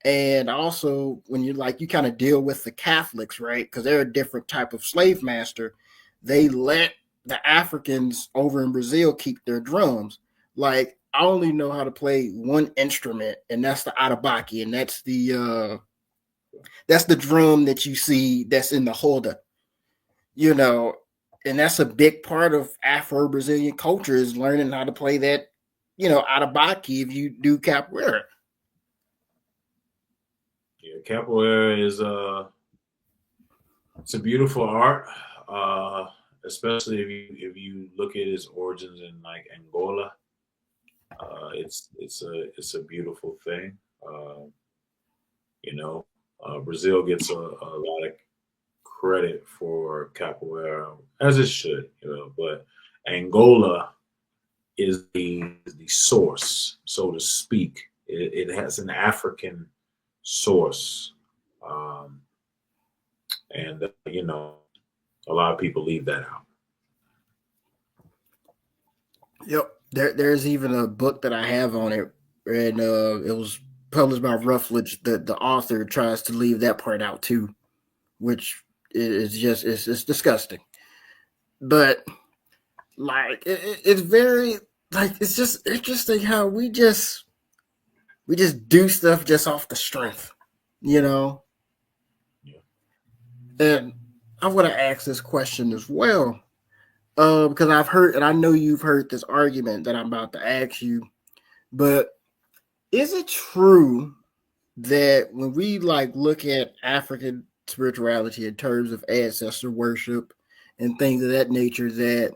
And also when you kind of deal with the Catholics, right? Because they're a different type of slave master. They let the Africans over in Brazil keep their drums. Like, I only know how to play one instrument, and that's the atabaki, and that's the drum that you see that's in the holder, and that's a big part of Afro Brazilian culture is learning how to play that, atabaki if you do capoeira. Yeah, capoeira is it's a beautiful art. especially if you look at its origins in like Angola. It's a beautiful thing. You know, Brazil gets a lot of credit for capoeira, as it should. But Angola is the source, so to speak. It has an African source, um, and a lot of people leave that out. Yep. There's even a book that I have on it, and it was published by Ruffledge. The author tries to leave that part out too, which is just it's disgusting. But like it's very like it's just interesting how we just do stuff just off the strength, you know. Yeah. And I want to ask this question as well, because I've heard and I know you've heard this argument that I'm about to ask you, but is it true that when we like look at African spirituality in terms of ancestor worship and things of that nature, that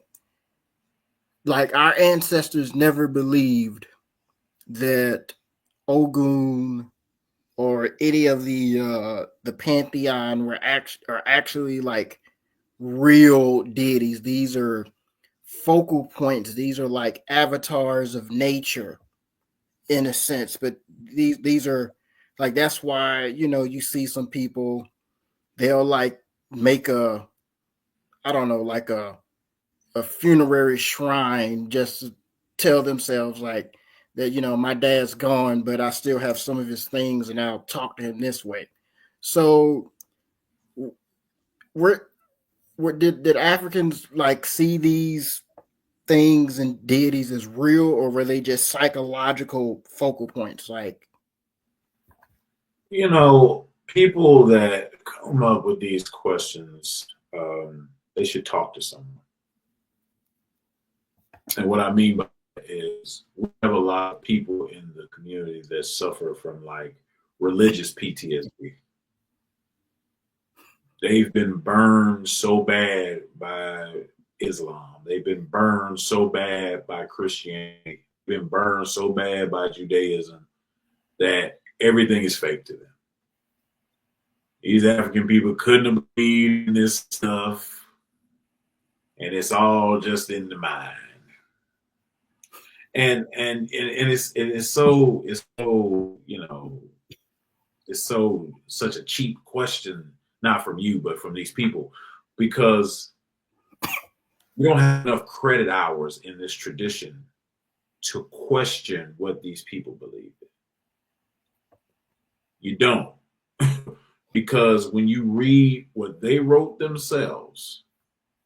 like our ancestors never believed that Ogun or any of the pantheon are actually like real deities. These are focal points. These are like avatars of nature in a sense, but these are like that's why you see some people they'll like make a I don't know like a funerary shrine just to tell themselves like that my dad's gone but I still have some of his things and I'll talk to him this way. So where did Africans like see these things and deities as real or were they just psychological focal points like People that come up with these questions, they should talk to someone. And what I mean by that is we have a lot of people in the community that suffer from like religious PTSD. They've been burned so bad by Islam. They've been burned so bad by Christianity. Been burned so bad by Judaism that everything is fake to them. These African people couldn't have believed in this stuff, and it's all just in the mind. And it's so it's so such a cheap question, not from you, but from these people, because we don't have enough credit hours in this tradition to question what these people believe in. You don't. Because when you read what they wrote themselves,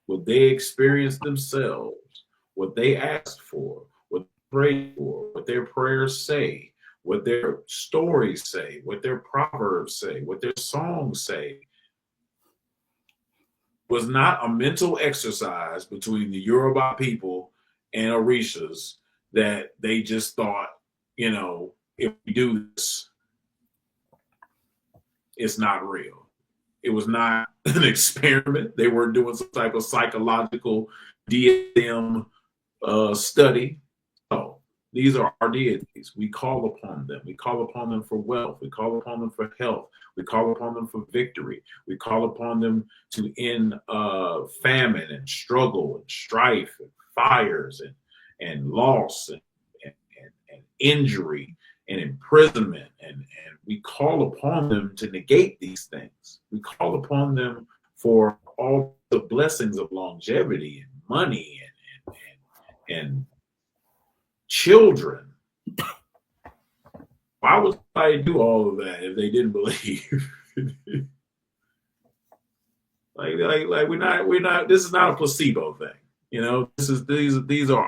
what they experienced themselves, what they asked for, what they prayed for, what their prayers say, what their stories say, what their proverbs say, what their songs say, was not a mental exercise between the Yoruba people and Orishas that they just thought, if we do this, it's not real. It was not an experiment. They weren't doing some type of psychological DSM study. No, these are our deities. We call upon them. We call upon them for wealth. We call upon them for health. We call upon them for victory. We call upon them to end famine and struggle and strife and fires and loss and injury and imprisonment, and we call upon them to negate these things. We call upon them for all the blessings of longevity and money and children. Why would somebody do all of that if they didn't believe? like we're not. This is not a placebo thing. These are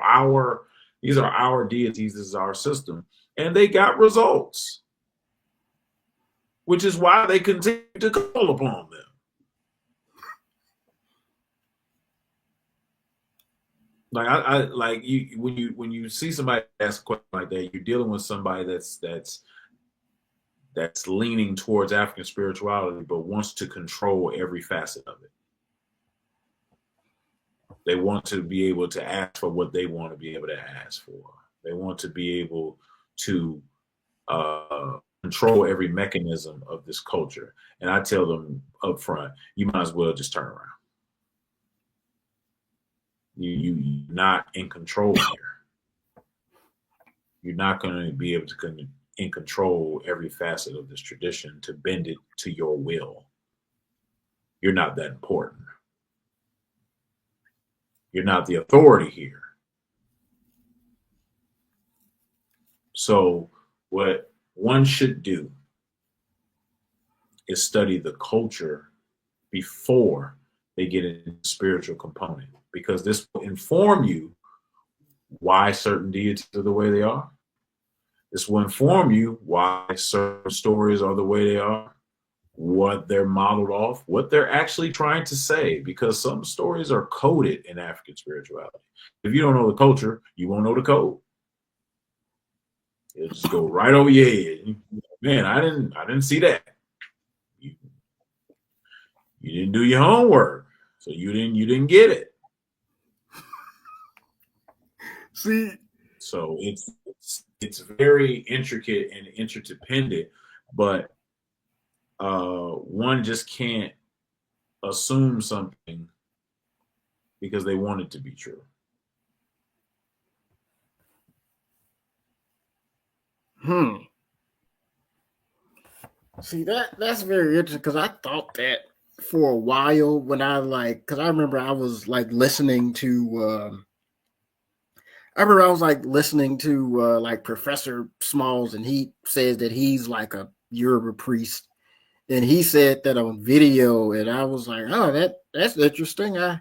our deities. This is our system. And they got results, which is why they continue to call upon them. Like I like you when you see somebody ask a question like that, you're dealing with somebody that's leaning towards African spirituality, but wants to control every facet of it. They want to be able to ask for what they want to be able to ask for. They want to be able to control every mechanism of this culture. And I tell them up front, you might as well just turn around. You're not in control here. You're not going to be able to in control every facet of this tradition to bend it to your will. You're not that important. You're not the authority here. So what one should do is study the culture before they get into the spiritual component, because this will inform you why certain deities are the way they are. This will inform you why certain stories are the way they are, what they're modeled off, what they're actually trying to say, because some stories are coded in African spirituality. If you don't know the culture, you won't know the code. It'll just go right over your head. Man, I didn't see that. You didn't do your homework, so you didn't get it. See, so it's very intricate and interdependent, but one just can't assume something because they want it to be true. See, that's very interesting, because I thought that for a while when because I remember I was like listening to like Professor Smalls, and he says that he's like a Yoruba priest, and he said that on video, and I was like, oh, that's interesting. I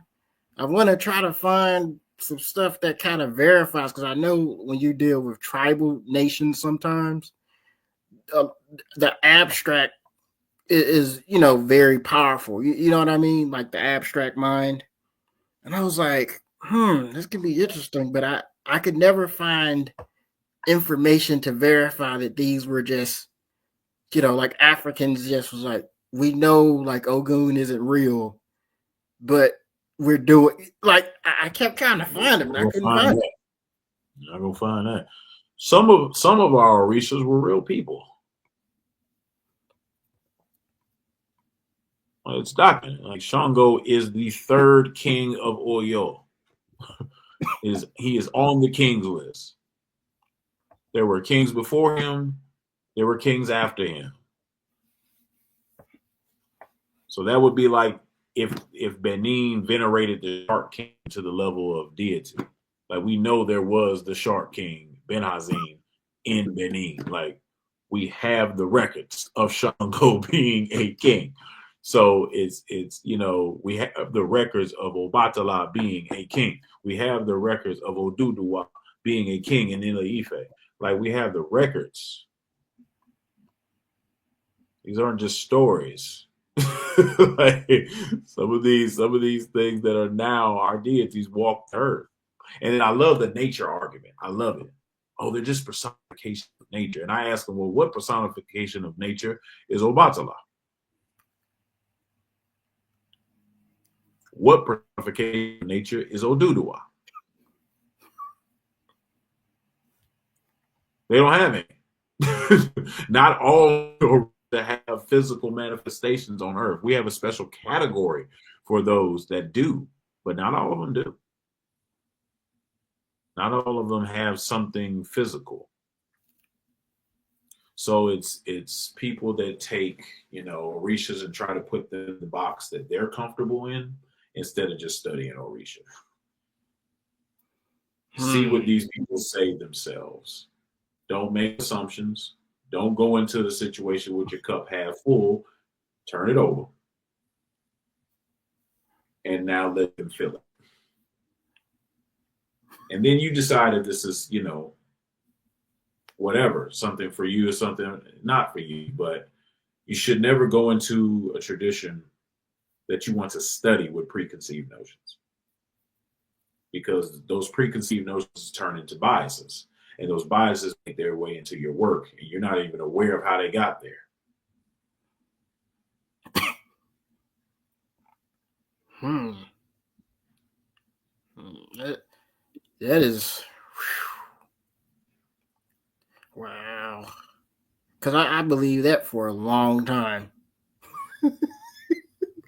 want to try to find some stuff that kind of verifies, because I know when you deal with tribal nations, sometimes the abstract is very powerful. You know what I mean? Like the abstract mind. And I was like, this could be interesting, but I could never find information to verify that these were just, like Africans just was like, we know like Ogun isn't real, but we're doing like I kept kind of finding it, but I couldn't find it. You're not gonna find that. Some of our Orishas were real people. It's documented. Like Shango is the third king of Oyo. He is on the king's list. There were kings before him. There were kings after him. So that would be like if Benin venerated the Shark King to the level of deity. Like we know there was the Shark King, Ben Hazim, in Benin. Like we have the records of Shango being a king. So it's we have the records of Obatala being a king. We have the records of Oduduwa being a king in Ile-Ife. Like we have the records. These aren't just stories. Like some of these things that are now our deities walk the earth. And then I love the nature argument. I love it. Oh, they're just personification of nature. And I ask them, well, what personification of nature is Obatala? What personification of nature is Oduduwa? They don't have any. Not all that have physical manifestations on earth. We have a special category for those that do, but not all of them do. Not all of them have something physical. So it's people that take, Orishas and try to put them in the box that they're comfortable in instead of just studying Orisha. See what these people say themselves. Don't make assumptions. Don't go into the situation with your cup half full. Turn it over. And now let them fill it. And then you decide if this is, whatever, something for you or something not for you. But you should never go into a tradition that you want to study with preconceived notions, because those preconceived notions turn into biases, and those biases make their way into your work, and you're not even aware of how they got there. That is, wow. Because I believe that for a long time.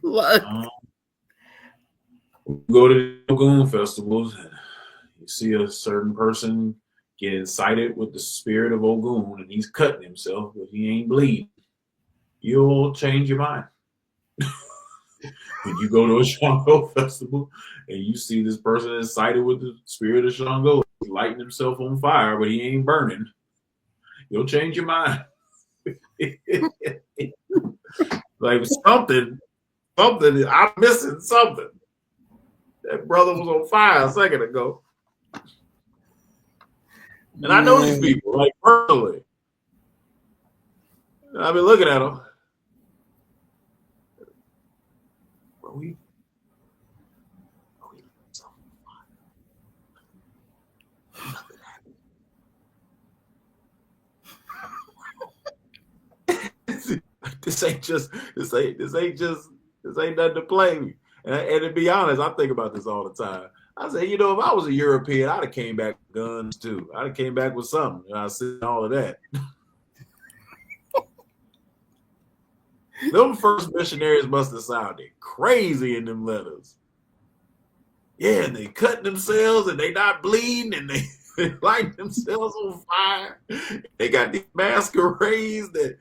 Like, Go to the Lagoon festivals, and you see a certain person get incited with the spirit of Ogun, and he's cutting himself, but he ain't bleeding. You'll change your mind. When you go to a Shango festival and you see this person incited with the spirit of Shango, he's lighting himself on fire, but he ain't burning, you'll change your mind. Like something, I'm missing something. That brother was on fire a second ago. And I know these people, like personally. I've been looking at them. Are we this ain't nothing to play with. And to be honest, I think about this all the time. I say, if I was a European, I'd have came back with guns too. I'd have came back with something. I said all of that. Them first missionaries must have sounded crazy in them letters. Yeah, and they cutting themselves and they not bleeding and they lighting themselves on fire. They got these masquerades that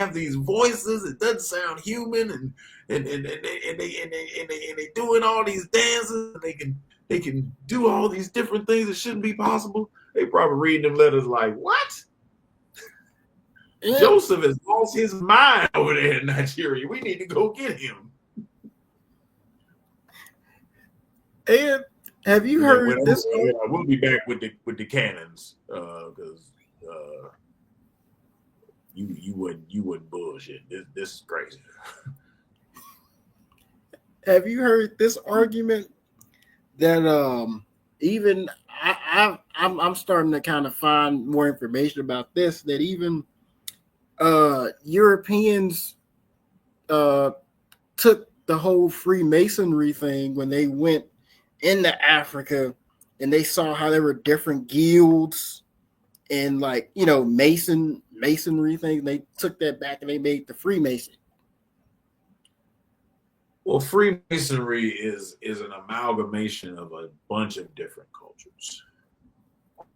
have these voices. It doesn't sound human, and they doing all these dances. And they can do all these different things that shouldn't be possible. They probably reading them letters like, what? Yeah. Joseph has lost his mind over there in Nigeria. We need to go get him. And have you heard this? We'll be back with the cannons because you wouldn't bullshit. This is crazy. Have you heard this argument that even I'm starting to kind of find more information about this, that even Europeans took the whole Freemasonry thing when they went into Africa and they saw how there were different guilds and masonry things. They took that back and they made the Freemason. Well, Freemasonry is an amalgamation of a bunch of different cultures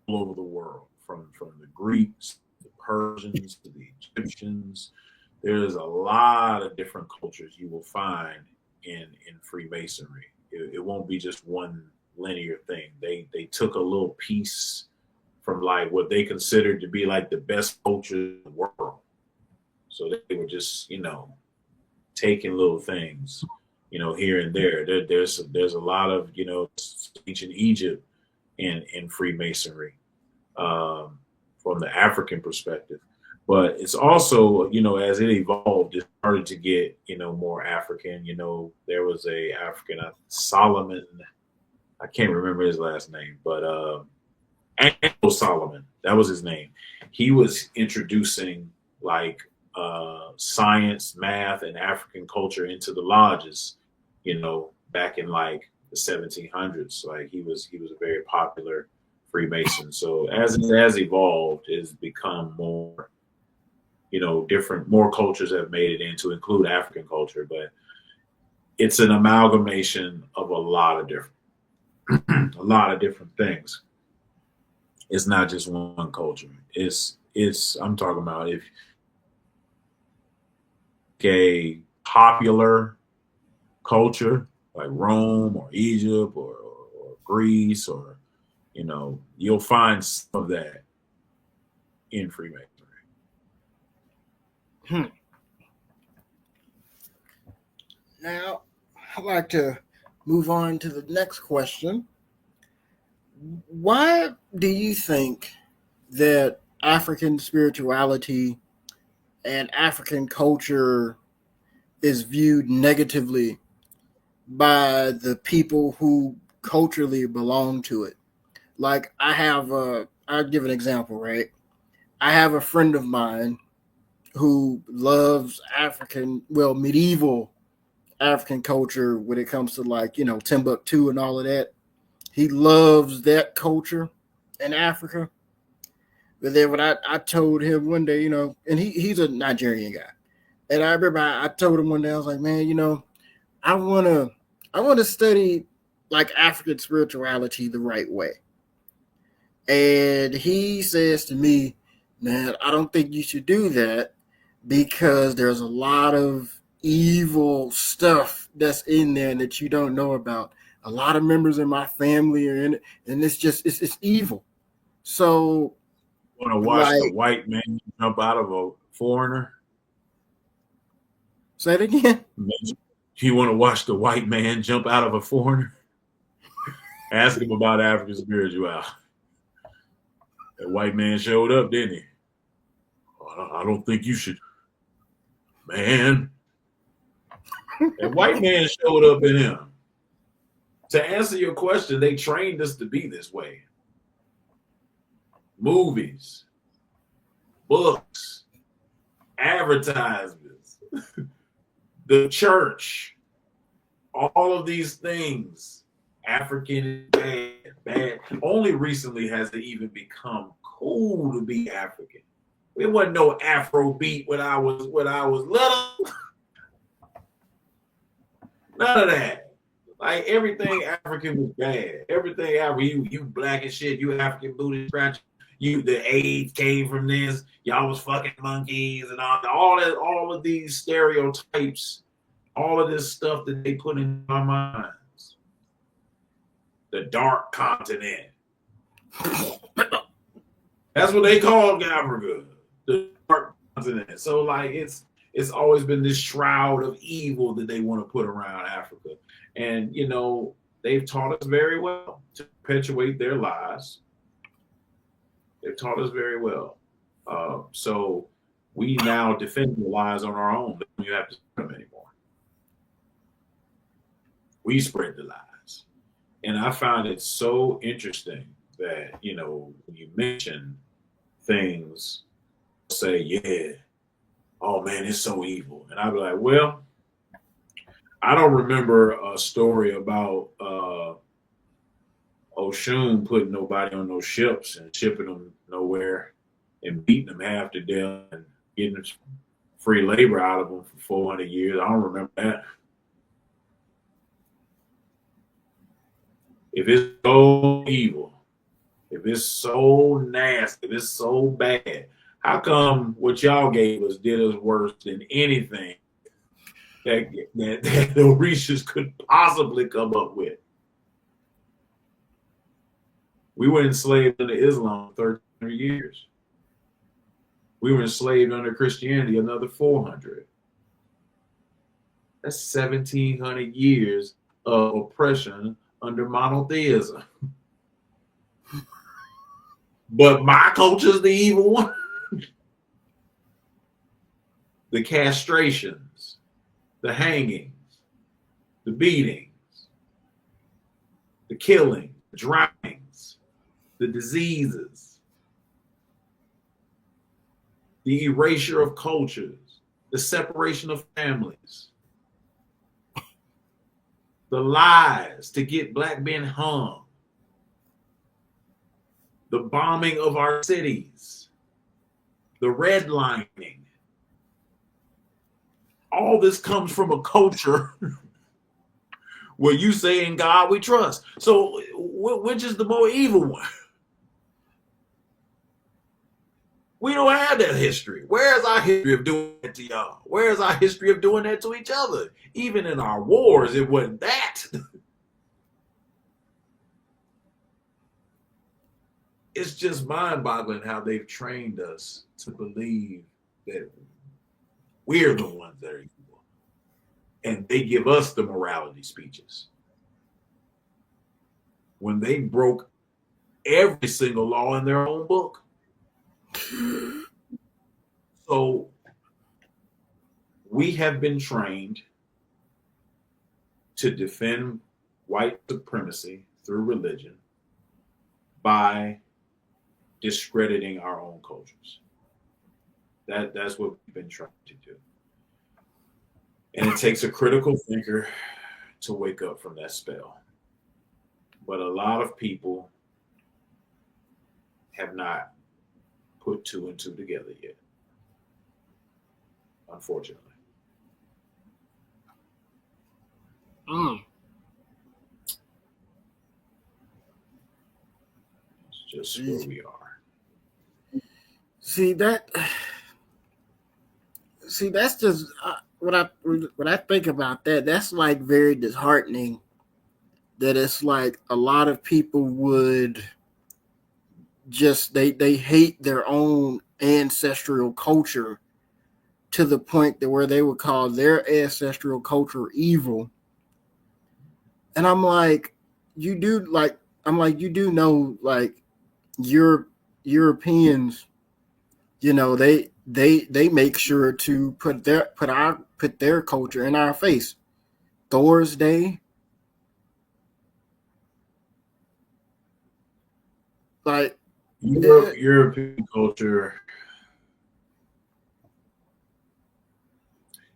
all over the world, from the Greeks, the Persians, to the Egyptians. There's a lot of different cultures you will find in Freemasonry. It won't be just one linear thing. They took a little piece from like what they considered to be like the best culture in the world. So they were just, taking little things, here and there. There's a lot of, ancient Egypt in Freemasonry from the African perspective. But it's also, as it evolved, it started to get, more African. There was a African, Solomon, I can't remember his last name, but Anglo Solomon, that was his name. He was introducing like science, math, and African culture into the lodges, back in like the 1700s. Like he was a very popular Freemason. So as it has evolved, it's become more, different, more cultures have made it in to include African culture, but it's an amalgamation of a lot of different things. It's not just one culture. I'm talking about if a popular culture like Rome or Egypt or Greece or, you'll find some of that in Freemasonry. Now, I'd like to move on to the next question. Why do you think that African spirituality and African culture is viewed negatively by the people who culturally belong to it? Like I'll give an example, right? I have a friend of mine who loves medieval African culture when it comes to Timbuktu and all of that. he loves that culture in Africa. But then when I told him one day, and he's a Nigerian guy. And I remember I told him one day, I was like, man, I wanna I wanna study like African spirituality the right way. And he says to me, man, I don't think you should do that because there's a lot of evil stuff that's in there that you don't know about. A lot of members in my family are in it, and it's evil. So, Want to watch the like, white man jump out of a foreigner? say it again. You want to watch the white man jump out of a foreigner? Ask him about African spirituality. That white man showed up, didn't he? I don't think you should. Man, that white man showed up in him. To answer your question, they trained us to be this way. Movies, books, advertisements, the church, all of these things. African is bad, bad. Only recently has it even become cool to be African. It wasn't no Afro beat when I was little. None of that. Like everything African was bad. Everything African, you black as shit. You African booty scratch. You the AIDS came from this. Y'all was fucking monkeys and all of these stereotypes. All of this stuff that they put in our minds. The dark continent. That's what they called Africa. The dark continent. So like it's always been this shroud of evil that they want to put around Africa. And they've taught us very well to perpetuate their lies. They've taught us very well. So we now defend the lies on our own. You have to spread them anymore. We spread the lies. And I find it so interesting that, when you mention things, say, yeah, oh man, it's so evil. And I'd be like, well, I don't remember a story about Oshun putting nobody on those ships and shipping them nowhere and beating them half to death and getting free labor out of them for 400 years. I don't remember that. If it's so evil, if it's so nasty, if it's so bad, how come what y'all gave us did us worse than anything that the Orishas could possibly come up with? We were enslaved under Islam 1,300 years. We were enslaved under Christianity another 400. That's 1,700 years of oppression under monotheism. But my culture's the evil one. The castrations, the hangings, the beatings, the killing, the drownings, the diseases, the erasure of cultures, the separation of families, the lies to get black men hung, the bombing of our cities, the redlining. All this comes from a culture where you say in God we trust. So which is the more evil one? We don't have that history. Where's our history of doing that to y'all? Where's our history of doing that to each other? Even in our wars, it wasn't that. It's just mind-boggling how they've trained us to believe that we're the ones that are evil. And they give us the morality speeches. When they broke every single law in their own book. So we have been trained to defend white supremacy through religion by discrediting our own cultures. That's what we've been trying to do. And it takes a critical thinker to wake up from that spell. but a lot of people have not put two and two together yet, unfortunately. Mm. It's just where we are. See that. See, that's just when I think about that. That's like very disheartening. That it's like a lot of people would just they hate their own ancestral culture to the point that where they would call their ancestral culture evil. And I'm like, you do like I'm like you do know like your Europeans, they make sure to put their culture in our face. Thor's Day, like European culture,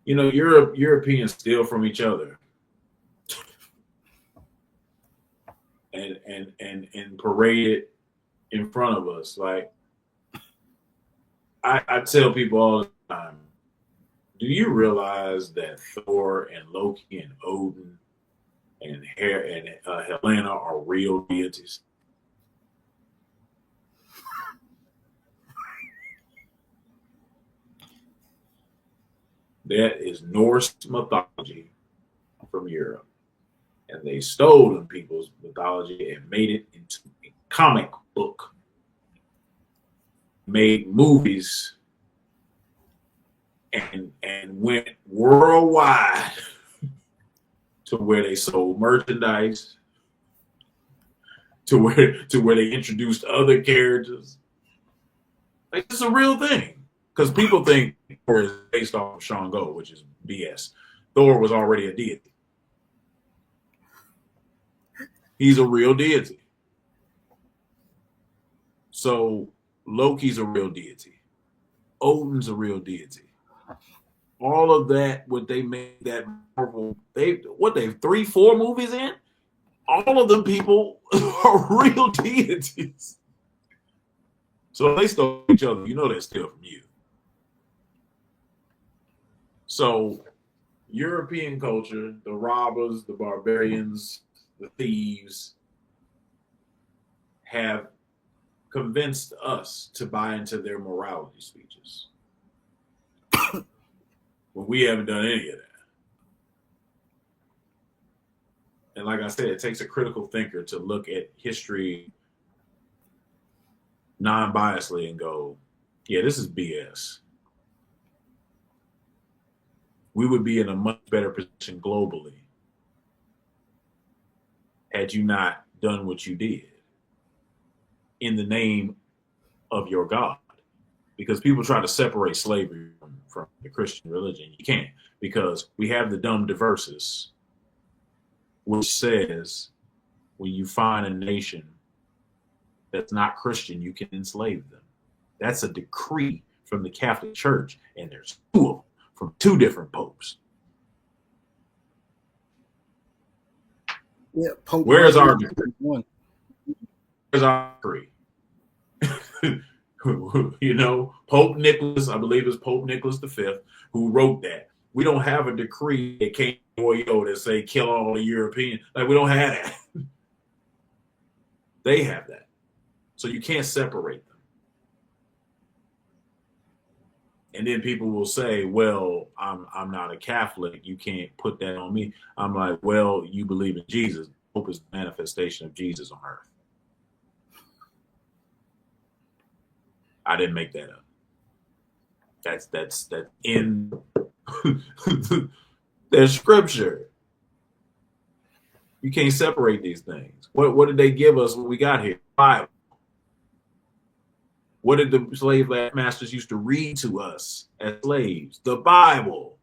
Europeans steal from each other and parade it in front of us. Like I tell people all the time, do you realize that Thor and Loki and Odin and Helena are real deities? That is Norse mythology from Europe. And they stole them people's mythology and made it into a comic book, made movies, and went worldwide to where they sold merchandise, to where they introduced other characters. Like, it's a real thing. Because people think Thor is based off of Shango, which is BS. Thor was already a deity. He's a real deity. So Loki's a real deity. Odin's a real deity. All of that, what they made that Marvel, they've 3-4 movies in? All of them people are real deities. So they stole each other. You know they're still from you. So European culture, the robbers, the barbarians, the thieves, have convinced us to buy into their morality speeches when we haven't done any of that. And like I said, it takes a critical thinker to look at history non-biasedly and go, yeah, this is BS. We would be in a much better position globally had you not done what you did in the name of your God. Because people try to separate slavery from the Christian religion. You can't, because we have the dumb diversus, which says when you find a nation that's not Christian, you can enslave them. That's a decree from the Catholic Church, and there's 2 of them from 2 different popes. yeah, Pope Where's our decree? one. Where's our decree? Pope Nicholas, I believe it's Pope Nicholas V, who wrote that. We don't have a decree that came that say kill all the Europeans. Like, we don't have that. They have that. So you can't separate them. And then people will say, well, I'm not a Catholic. You can't put that on me. I'm like, well, you believe in Jesus. Pope is the manifestation of Jesus on earth. I didn't make that up. That's in there's scripture. You can't separate these things. What did they give us when we got here? Bible. What did the slave masters used to read to us as slaves? The Bible.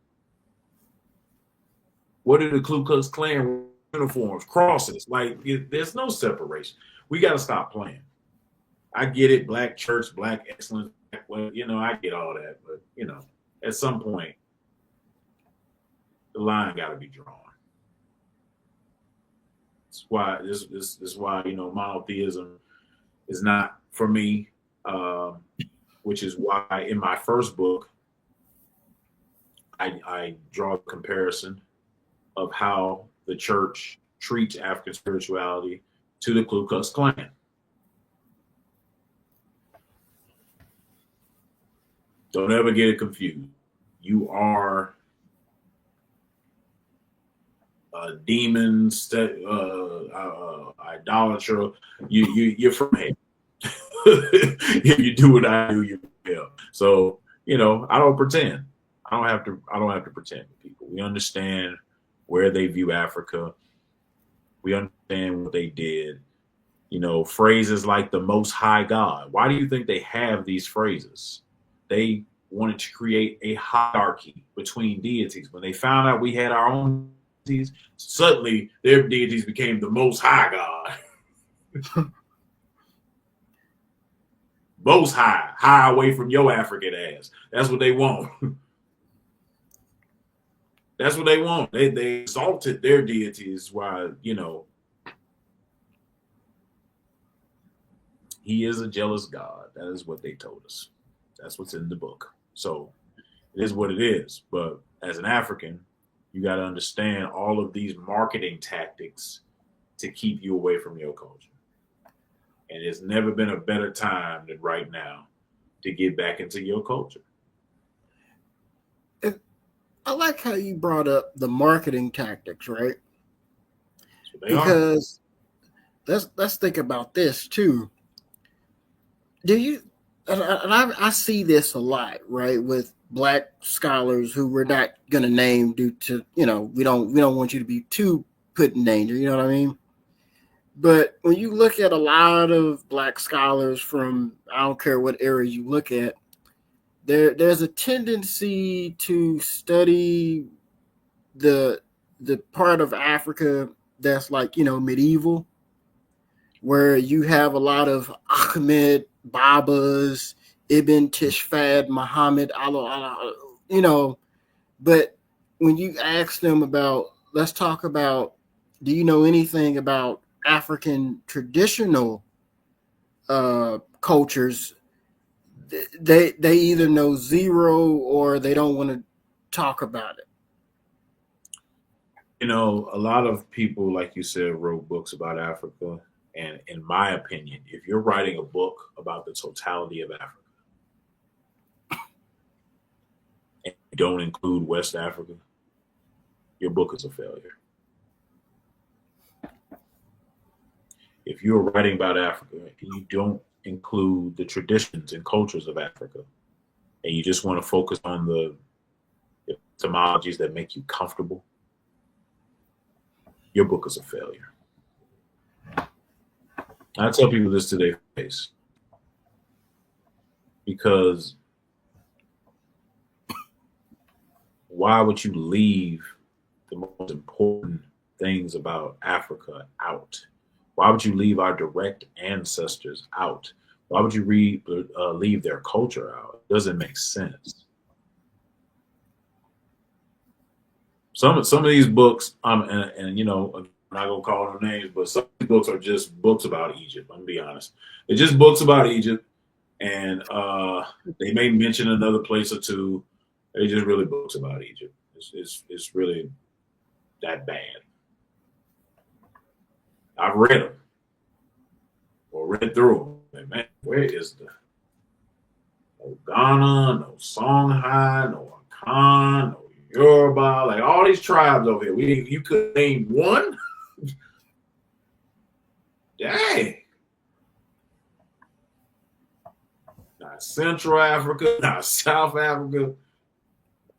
What did the Ku Klux Klan uniforms? Crosses. Like, there's no separation. We got to stop playing. I get it, black church, black excellence. Well, I get all that, but at some point, the line got to be drawn. This is why monotheism is not for me, which is why in my first book I draw a comparison of how the church treats African spirituality to the Ku Klux Klan. Don't ever get it confused. You are a demon, idolater. You're from hell. If you do what I do, you're from hell. So I don't pretend. I don't have to pretend to people. We understand where they view Africa. We understand what they did. Phrases like the Most High God. Why do you think they have these phrases? They wanted to create a hierarchy between deities. When they found out we had our own deities, suddenly their deities became the Most High God. Most high away from your African ass. That's what they want. That's what they want. They exalted their deities while, he is a jealous God. That is what they told us. That's what's in the book. So it is what it is. But as an African, you got to understand all of these marketing tactics to keep you away from your culture. And it's never been a better time than right now to get back into your culture. I like how you brought up the marketing tactics, right? Because let's think about this too. I see this a lot, right, with Black scholars who we're not going to name due to, we don't want you to be too put in danger, you know what I mean? But when you look at a lot of Black scholars from, I don't care what area you look at, there's a tendency to study the part of Africa that's like, medieval, where you have a lot of Ahmed Babas, Ibn Tishfad, Muhammad, but when you ask them about, let's talk about, do you know anything about African traditional cultures? They either know zero or they don't want to talk about it. A lot of people, like you said, wrote books about Africa. And in my opinion, if you're writing a book about the totality of Africa and you don't include West Africa, your book is a failure. If you're writing about Africa and you don't include the traditions and cultures of Africa, and you just want to focus on the etymologies that make you comfortable, your book is a failure. I tell people this to their face because why would you leave the most important things about Africa out? Why would you leave our direct ancestors out? Why would you leave their culture out? It doesn't make sense. Some of these books, and I'm not gonna call them names, but some of these books are just books about Egypt. I'm gonna be honest. They're just books about Egypt, and they may mention another place or two. They're just really books about Egypt. It's really that bad. I've read them or read through them. And man, where is no Ghana, no Songhai, no Akan, no Yoruba, like all these tribes over here. You could name one? Dang. Not Central Africa, not South Africa.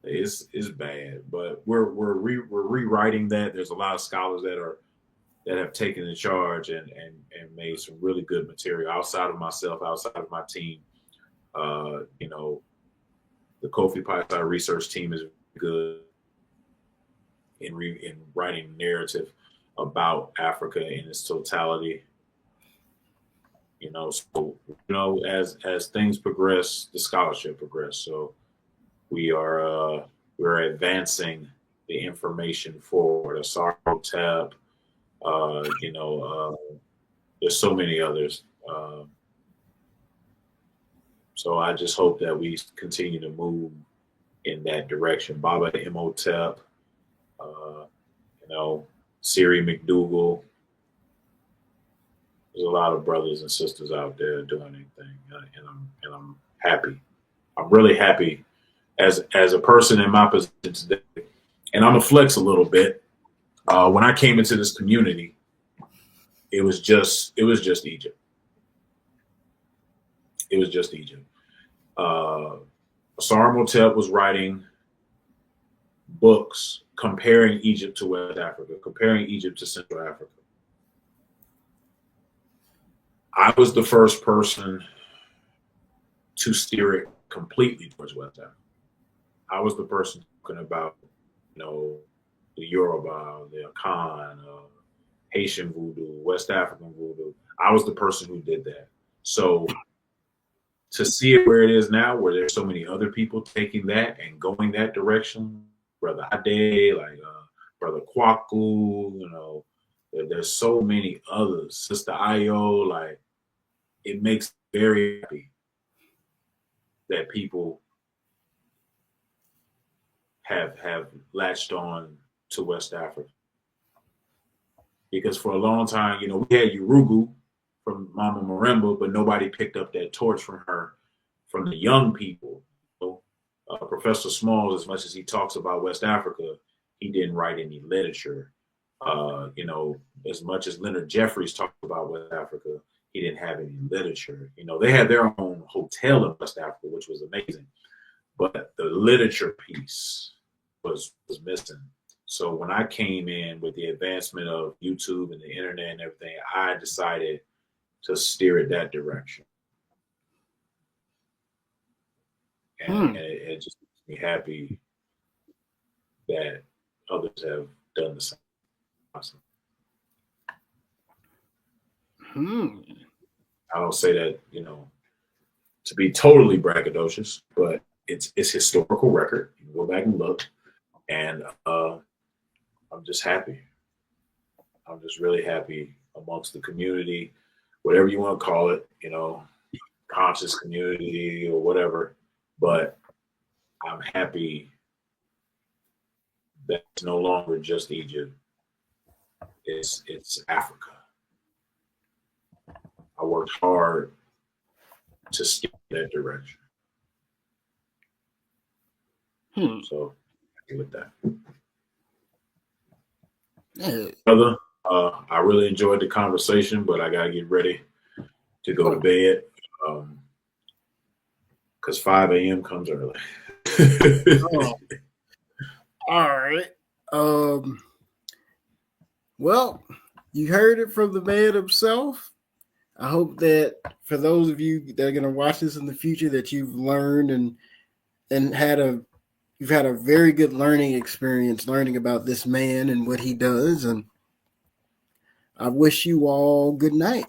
It's bad, but we're rewriting that. There's a lot of scholars that have taken the charge and made some really good material outside of myself, outside of my team. The Kofi Paitai research team is good in writing narrative about Africa in its totality. As things progress, the scholarship progress. So we're advancing the information forward. Asar Hotep, There's so many others. So I just hope that we continue to move in that direction. Baba Imhotep, uh, Siri McDougal. There's a lot of brothers and sisters out there doing anything, and I'm happy. I'm really happy as a person in my position today. And I'm gonna flex a little bit. When I came into this community, it was just Egypt. It was just Egypt. Sarmotep was writing books comparing Egypt to West Africa, comparing Egypt to Central Africa. I was the first person to steer it completely towards West Africa. I was the person talking about, the Yoruba, the Akan, Haitian voodoo, West African voodoo. I was the person who did that. So to see it where it is now, where there's so many other people taking that and going that direction, Brother Ade, like Brother Kwaku, there's so many others, Sister Ayo, like it makes me very happy that people have latched on to West Africa. Because for a long time, we had Urugu from Mama Marimba, but nobody picked up that torch from her, from the young people. Professor Smalls, as much as he talks about West Africa, he didn't write any literature. As much as Leonard Jeffries talked about West Africa, he didn't have any literature. They had their own hotel in West Africa, which was amazing. But the literature piece was missing. So when I came in with the advancement of YouTube and the internet and everything, I decided to steer it that direction. And it just makes me happy that others have done the same. Awesome. I don't say that, to be totally braggadocious, but it's historical record. You can go back and look. And I'm just happy. I'm just really happy amongst the community, whatever you want to call it, conscious community or whatever. But I'm happy that it's no longer just Egypt. It's Africa. I worked hard to steer that direction. So happy with that. Brother, I really enjoyed the conversation, but I gotta get ready to go to bed because 5 a.m. comes early. All right. Well, you heard it from the man himself. I hope that for those of you that are going to watch this in the future, that you've learned and you've had a very good learning experience learning about this man and what he does. And I wish you all good night.